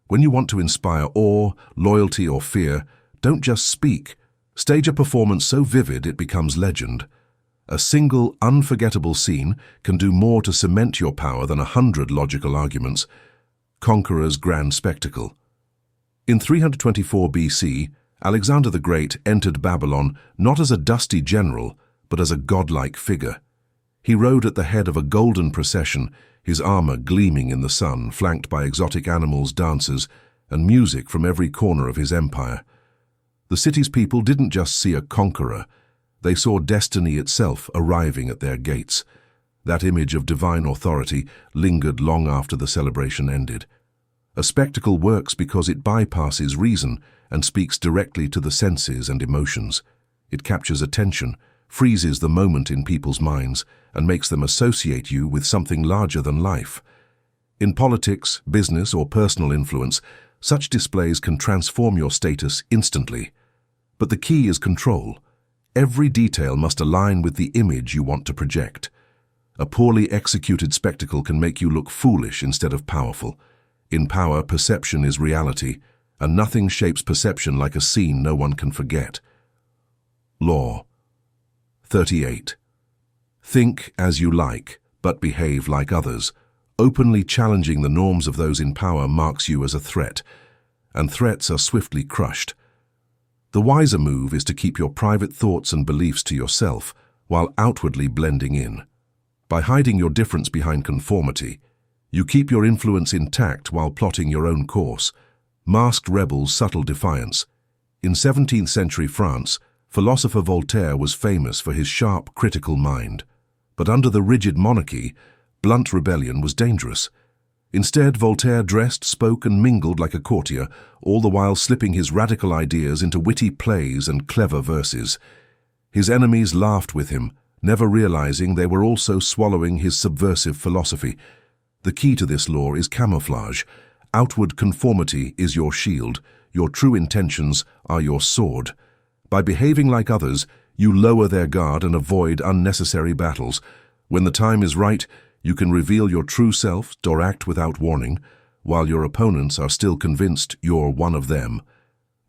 When you want to inspire awe, loyalty, or fear, don't just speak. Stage a performance so vivid it becomes legend. A single, unforgettable scene can do more to cement your power than 100 logical arguments. Conquerors' grand spectacle. In 324 BC, Alexander the Great entered Babylon not as a dusty general, but as a godlike figure. He rode at the head of a golden procession, his armor gleaming in the sun, flanked by exotic animals, dancers, and music from every corner of his empire. The city's people didn't just see a conqueror, they saw destiny itself arriving at their gates. That image of divine authority lingered long after the celebration ended. A spectacle works because it bypasses reason and speaks directly to the senses and emotions. It captures attention, freezes the moment in people's minds, and makes them associate you with something larger than life. In politics, business, or personal influence, such displays can transform your status instantly. But the key is control. Every detail must align with the image you want to project. A poorly executed spectacle can make you look foolish instead of powerful. In power, perception is reality, and nothing shapes perception like a scene no one can forget. Law 38. Think as you like, but behave like others. Openly challenging the norms of those in power marks you as a threat, and threats are swiftly crushed. The wiser move is to keep your private thoughts and beliefs to yourself while outwardly blending in. By hiding your difference behind conformity, you keep your influence intact while plotting your own course. Masked rebels, subtle defiance. In 17th century France, philosopher Voltaire was famous for his sharp, critical mind. But under the rigid monarchy, blunt rebellion was dangerous. Instead, Voltaire dressed, spoke, and mingled like a courtier, all the while slipping his radical ideas into witty plays and clever verses. His enemies laughed with him, never realizing they were also swallowing his subversive philosophy. The key to this law is camouflage. Outward conformity is your shield. Your true intentions are your sword. By behaving like others, you lower their guard and avoid unnecessary battles. When the time is right, you can reveal your true self or act without warning, while your opponents are still convinced you're one of them.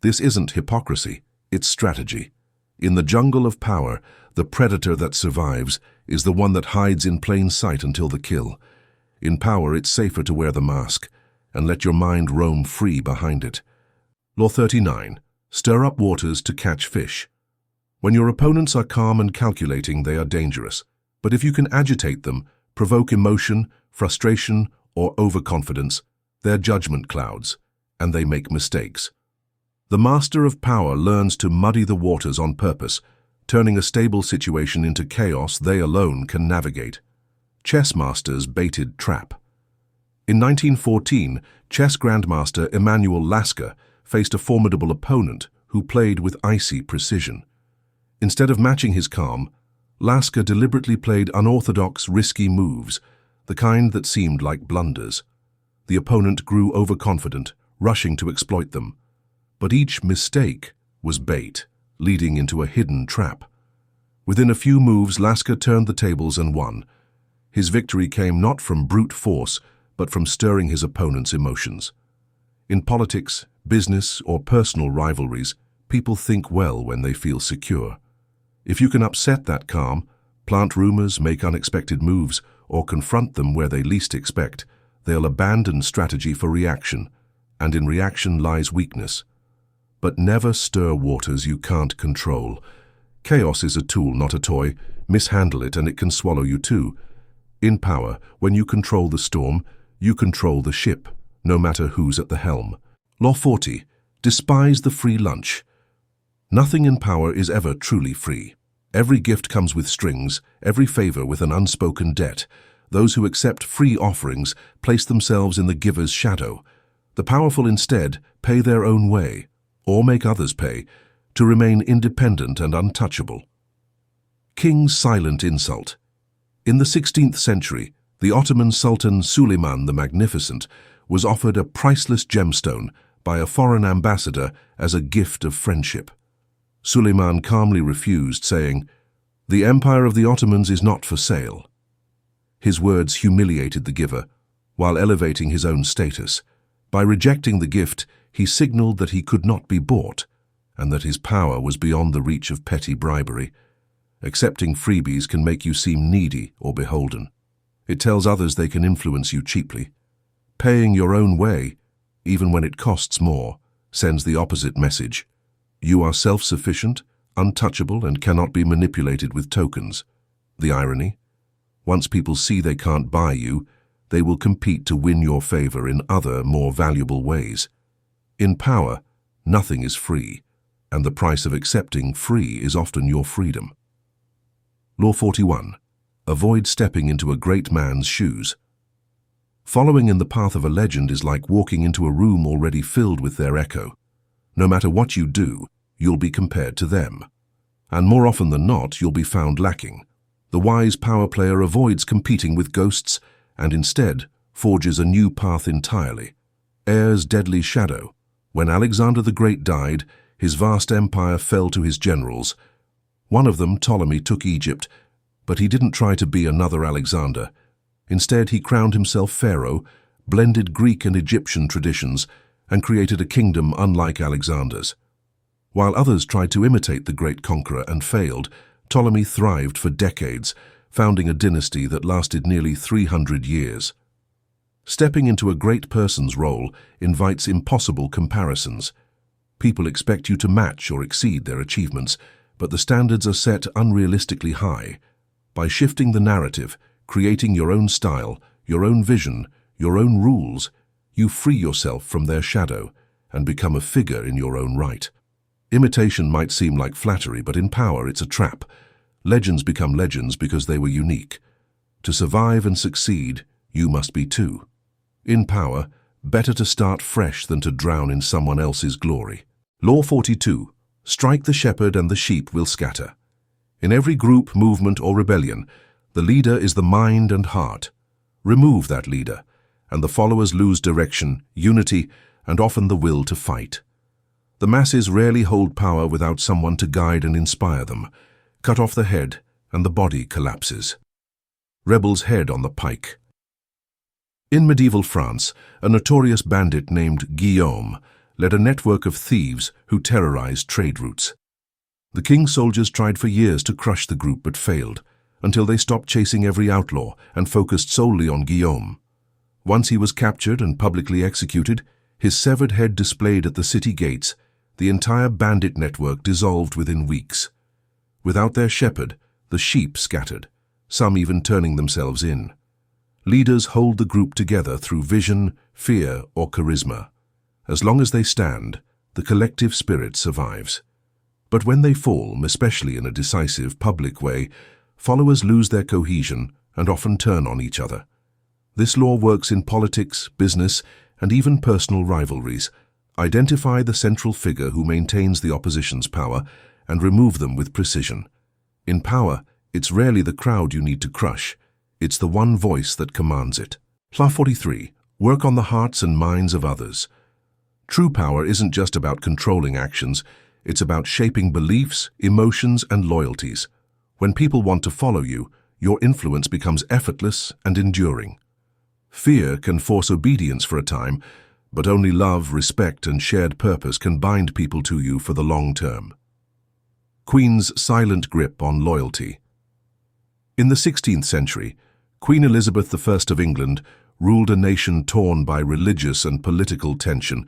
This isn't hypocrisy, it's strategy. In the jungle of power, the predator that survives is the one that hides in plain sight until the kill. In power, it's safer to wear the mask and let your mind roam free behind it. Law 39. Stir up waters to catch fish. When your opponents are calm and calculating, they are dangerous. But if you can agitate them, provoke emotion, frustration, or overconfidence, they're judgment clouds, and they make mistakes. The master of power learns to muddy the waters on purpose, turning a stable situation into chaos they alone can navigate. Chess masters baited trap. In 1914, chess grandmaster Emanuel Lasker faced a formidable opponent who played with icy precision. Instead of matching his calm, Lasker deliberately played unorthodox, risky moves, the kind that seemed like blunders. The opponent grew overconfident, rushing to exploit them. But each mistake was bait, leading into a hidden trap. Within a few moves, Lasker turned the tables and won. His victory came not from brute force, but from stirring his opponent's emotions. In politics, business, or personal rivalries, people think well when they feel secure. If you can upset that calm, plant rumors, make unexpected moves, or confront them where they least expect, they'll abandon strategy for reaction, and in reaction lies weakness. But never stir waters you can't control. Chaos is a tool, not a toy. Mishandle it and it can swallow you too. In power, when you control the storm, you control the ship, no matter who's at the helm. Law 40. Despise the free lunch. Nothing in power is ever truly free. Every gift comes with strings, every favor with an unspoken debt. Those who accept free offerings place themselves in the giver's shadow. The powerful instead pay their own way, or make others pay, to remain independent and untouchable. King's silent insult. In the 16th century, the Ottoman Sultan Suleiman the Magnificent was offered a priceless gemstone by a foreign ambassador as a gift of friendship. Suleiman calmly refused, saying, "The empire of the Ottomans is not for sale." His words humiliated the giver, while elevating his own status. By rejecting the gift, he signaled that he could not be bought, and that his power was beyond the reach of petty bribery. Accepting freebies can make you seem needy or beholden. It tells others they can influence you cheaply. Paying your own way, even when it costs more, sends the opposite message. You are self-sufficient, untouchable, and cannot be manipulated with tokens. The irony? Once people see they can't buy you, they will compete to win your favor in other, more valuable ways. In power, nothing is free, and the price of accepting free is often your freedom. Law 41. Avoid stepping into a great man's shoes. Following in the path of a legend is like walking into a room already filled with their echo. No matter what you do, you'll be compared to them. And more often than not, you'll be found lacking. The wise power player avoids competing with ghosts and instead forges a new path entirely. Air's deadly shadow. When Alexander the Great died, his vast empire fell to his generals. One of them, Ptolemy, took Egypt, but he didn't try to be another Alexander. Instead, he crowned himself pharaoh, blended Greek and Egyptian traditions, and created a kingdom unlike Alexander's. While others tried to imitate the great conqueror and failed, Ptolemy thrived for decades, founding a dynasty that lasted nearly 300 years. Stepping into a great person's role invites impossible comparisons. People expect you to match or exceed their achievements, but the standards are set unrealistically high. By shifting the narrative, creating your own style, your own vision, your own rules, you free yourself from their shadow and become a figure in your own right. Imitation might seem like flattery, but in power it's a trap. Legends become legends because they were unique. To survive and succeed, you must be too. In power, better to start fresh than to drown in someone else's glory. Law 42. Strike the shepherd and the sheep will scatter. In every group, movement, or rebellion, the leader is the mind and heart. Remove that leader, and the followers lose direction, unity, and often the will to fight. The masses rarely hold power without someone to guide and inspire them. Cut off the head, and the body collapses. Rebel's head on the pike. In medieval France, a notorious bandit named Guillaume led a network of thieves who terrorized trade routes. The king's soldiers tried for years to crush the group but failed, until they stopped chasing every outlaw and focused solely on Guillaume. Once he was captured and publicly executed, his severed head displayed at the city gates, the entire bandit network dissolved within weeks. Without their shepherd, the sheep scattered, some even turning themselves in. Leaders hold the group together through vision, fear, or charisma. As long as they stand, the collective spirit survives. But when they fall, especially in a decisive, public way, followers lose their cohesion and often turn on each other. This law works in politics, business, and even personal rivalries. Identify the central figure who maintains the opposition's power and remove them with precision. In power, it's rarely the crowd you need to crush. It's the one voice that commands it. Law 43. Work on the hearts and minds of others. True power isn't just about controlling actions. It's about shaping beliefs, emotions, and loyalties. When people want to follow you, your influence becomes effortless and enduring. Fear can force obedience for a time, but only love, respect, and shared purpose can bind people to you for the long term. Queen's silent grip on loyalty. In the 16th century, Queen Elizabeth I of England ruled a nation torn by religious and political tension.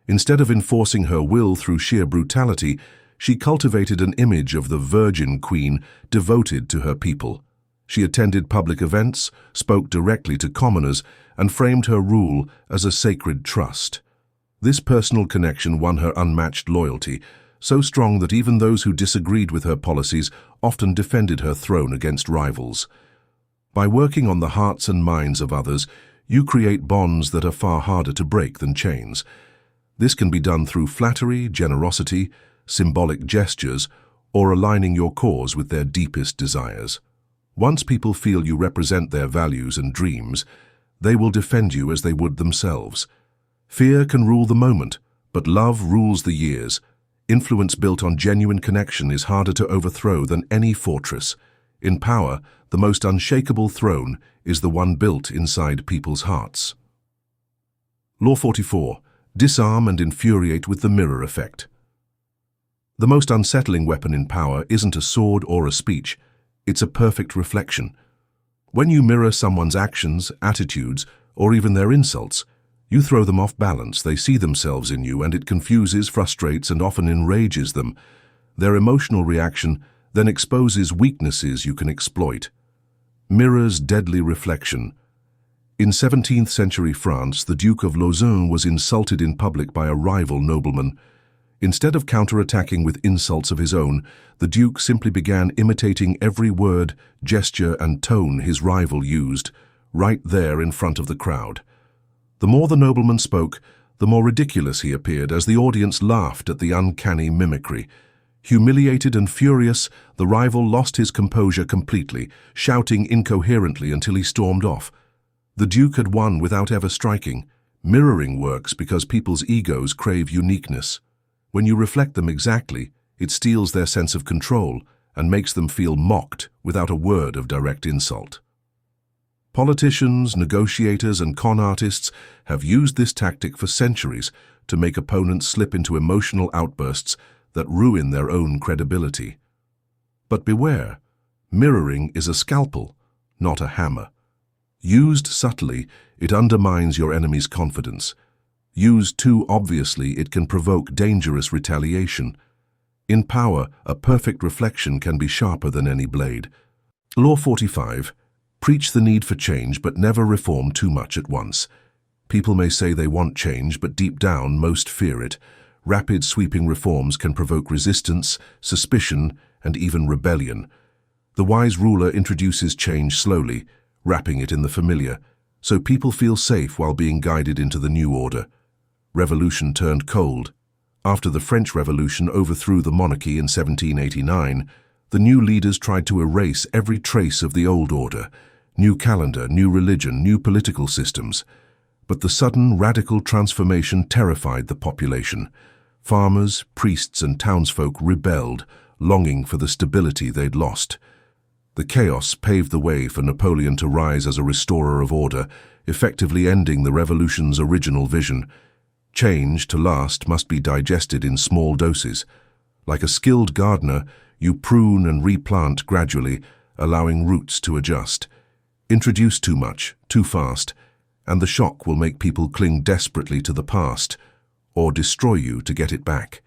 Instead of enforcing her will through sheer brutality, she cultivated an image of the Virgin Queen devoted to her people. She attended public events, spoke directly to commoners, and framed her rule as a sacred trust. This personal connection won her unmatched loyalty, so strong that even those who disagreed with her policies often defended her throne against rivals. By working on the hearts and minds of others, you create bonds that are far harder to break than chains. This can be done through flattery, generosity, symbolic gestures, or aligning your cause with their deepest desires. Once people feel you represent their values and dreams, they will defend you as they would themselves. Fear can rule the moment, but love rules the years. Influence built on genuine connection is harder to overthrow than any fortress. In power, the most unshakable throne is the one built inside people's hearts. Law 44. Disarm and infuriate with the mirror effect. The most unsettling weapon in power isn't a sword or a speech, it's a perfect reflection. When you mirror someone's actions, attitudes, or even their insults, you throw them off balance. They see themselves in you, and it confuses, frustrates, and often enrages them. Their emotional reaction then exposes weaknesses you can exploit. Mirror's deadly reflection. In 17th century France, the Duke of Lauzun was insulted in public by a rival nobleman. Instead of counterattacking with insults of his own, the Duke simply began imitating every word, gesture, and tone his rival used, right there in front of the crowd. The more the nobleman spoke, the more ridiculous he appeared as the audience laughed at the uncanny mimicry. Humiliated and furious, the rival lost his composure completely, shouting incoherently until he stormed off. The Duke had won without ever striking. Mirroring works because people's egos crave uniqueness. When you reflect them exactly, it steals their sense of control and makes them feel mocked without a word of direct insult. Politicians, negotiators, and con artists have used this tactic for centuries to make opponents slip into emotional outbursts that ruin their own credibility. But beware, mirroring is a scalpel, not a hammer. Used subtly, it undermines your enemy's confidence. Used too obviously, it can provoke dangerous retaliation. In power, a perfect reflection can be sharper than any blade. Law 45. Preach the need for change, but never reform too much at once. People may say they want change, but deep down, most fear it. Rapid, sweeping reforms can provoke resistance, suspicion, and even rebellion. The wise ruler introduces change slowly, wrapping it in the familiar, so people feel safe while being guided into the new order. Revolution turned cold. After the French Revolution overthrew the monarchy in 1789, the new leaders tried to erase every trace of the old order. New calendar, new religion, new political systems. But the sudden radical transformation terrified the population. Farmers, priests, and townsfolk rebelled, longing for the stability they'd lost. The chaos paved the way for Napoleon to rise as a restorer of order, effectively ending the revolution's original vision. Change, to last, must be digested in small doses. Like a skilled gardener, you prune and replant gradually, allowing roots to adjust. Introduce too much, too fast, and the shock will make people cling desperately to the past, or destroy you to get it back.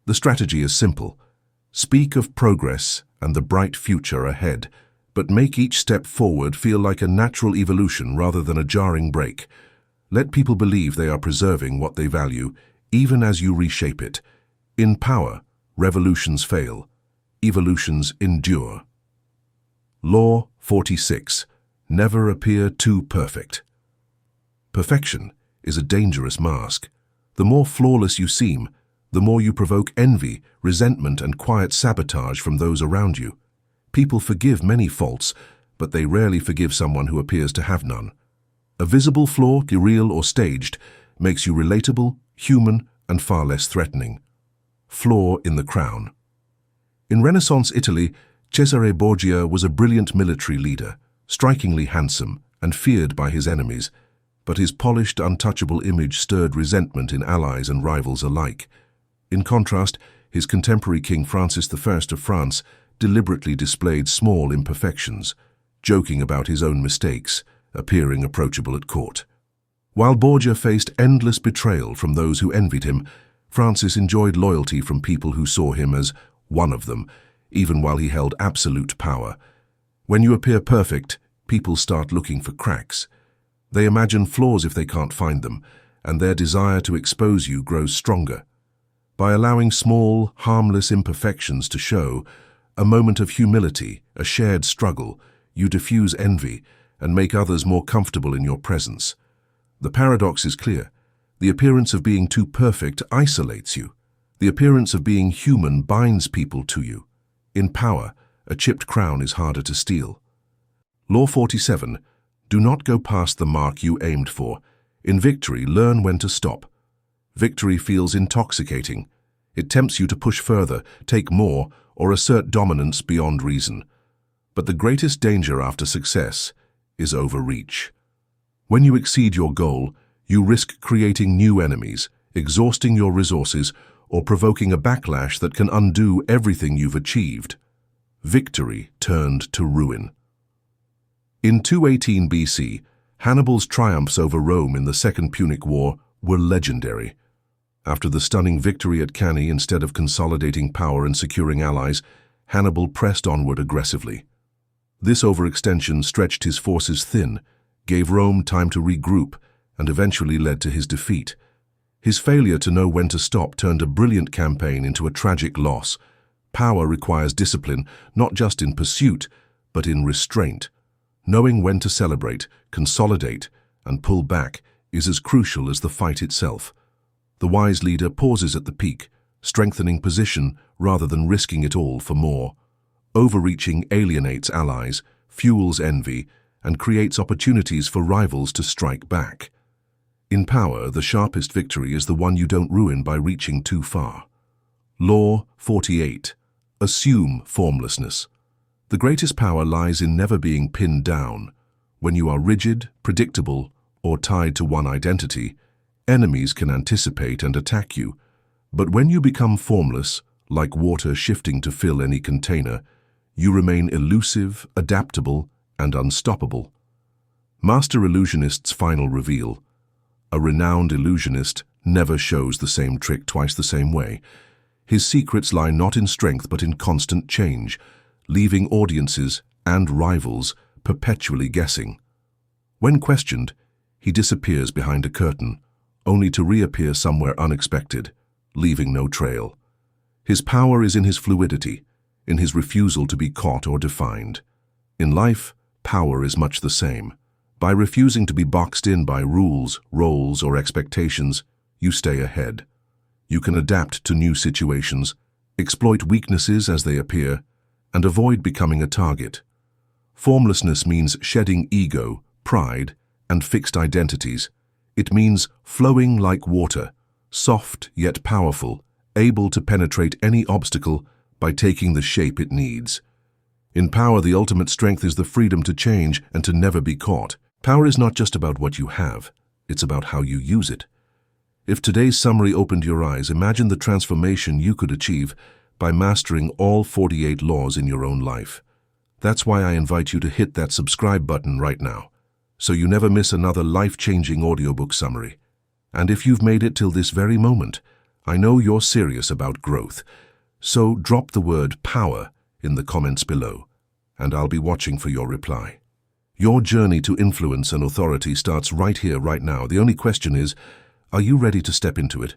The strategy is simple. Speak of progress and the bright future ahead, but make each step forward feel like a natural evolution rather than a jarring break. Let people believe they are preserving what they value, even as you reshape it. In power, revolutions fail. Evolutions endure. Law 46. Never appear too perfect. Perfection is a dangerous mask. The more flawless you seem, the more you provoke envy, resentment, and quiet sabotage from those around you. People forgive many faults, but they rarely forgive someone who appears to have none. A visible flaw, real or staged, makes you relatable, human, and far less threatening. Flaw in the crown. In Renaissance Italy, Cesare Borgia was a brilliant military leader, strikingly handsome and feared by his enemies, but his polished, untouchable image stirred resentment in allies and rivals alike. In contrast, his contemporary King Francis I of France deliberately displayed small imperfections, joking about his own mistakes, appearing approachable at court. While Borgia faced endless betrayal from those who envied him, Francis enjoyed loyalty from people who saw him as one of them, even while he held absolute power. When you appear perfect, people start looking for cracks. They imagine flaws if they can't find them, and their desire to expose you grows stronger. By allowing small, harmless imperfections to show, a moment of humility, a shared struggle, you diffuse envy and make others more comfortable in your presence. The paradox is clear. The appearance of being too perfect isolates you. The appearance of being human binds people to you. In power, a chipped crown is harder to steal. Law 47. Do not go past the mark you aimed for. In victory, learn when to stop. Victory feels intoxicating. It tempts you to push further, take more, or assert dominance beyond reason. But the greatest danger after success is overreach. When you exceed your goal, you risk creating new enemies, exhausting your resources, or provoking a backlash that can undo everything you've achieved. Victory turned to ruin. In 218 BC, Hannibal's triumphs over Rome in the Second Punic War were legendary. After the stunning victory at Cannae, instead of consolidating power and securing allies, Hannibal pressed onward aggressively. This overextension stretched his forces thin, gave Rome time to regroup, and eventually led to his defeat. His failure to know when to stop turned a brilliant campaign into a tragic loss. Power requires discipline, not just in pursuit, but in restraint. Knowing when to celebrate, consolidate, and pull back is as crucial as the fight itself. The wise leader pauses at the peak, strengthening position rather than risking it all for more. Overreaching alienates allies, fuels envy, and creates opportunities for rivals to strike back. In power, the sharpest victory is the one you don't ruin by reaching too far. Law 48. Assume formlessness. The greatest power lies in never being pinned down. When you are rigid, predictable, or tied to one identity, enemies can anticipate and attack you. But when you become formless, like water shifting to fill any container, you remain elusive, adaptable, and unstoppable. Master Illusionist's final reveal. A renowned illusionist never shows the same trick twice the same way. His secrets lie not in strength but in constant change, leaving audiences and rivals perpetually guessing. When questioned, he disappears behind a curtain, only to reappear somewhere unexpected, leaving no trail. His power is in his fluidity, in his refusal to be caught or defined. In life, power is much the same. By refusing to be boxed in by rules, roles, or expectations, you stay ahead. You can adapt to new situations, exploit weaknesses as they appear, and avoid becoming a target. Formlessness means shedding ego, pride, and fixed identities. It means flowing like water, soft yet powerful, able to penetrate any obstacle by taking the shape it needs. In power, the ultimate strength is the freedom to change and to never be caught. Power is not just about what you have, it's about how you use it. If today's summary opened your eyes, imagine the transformation you could achieve by mastering all 48 laws in your own life. That's why I invite you to hit that subscribe button right now, so you never miss another life-changing audiobook summary. And if you've made it till this very moment, I know you're serious about growth. So drop the word power in the comments below, and I'll be watching for your reply. Your journey to influence and authority starts right here, right now. The only question is, are you ready to step into it?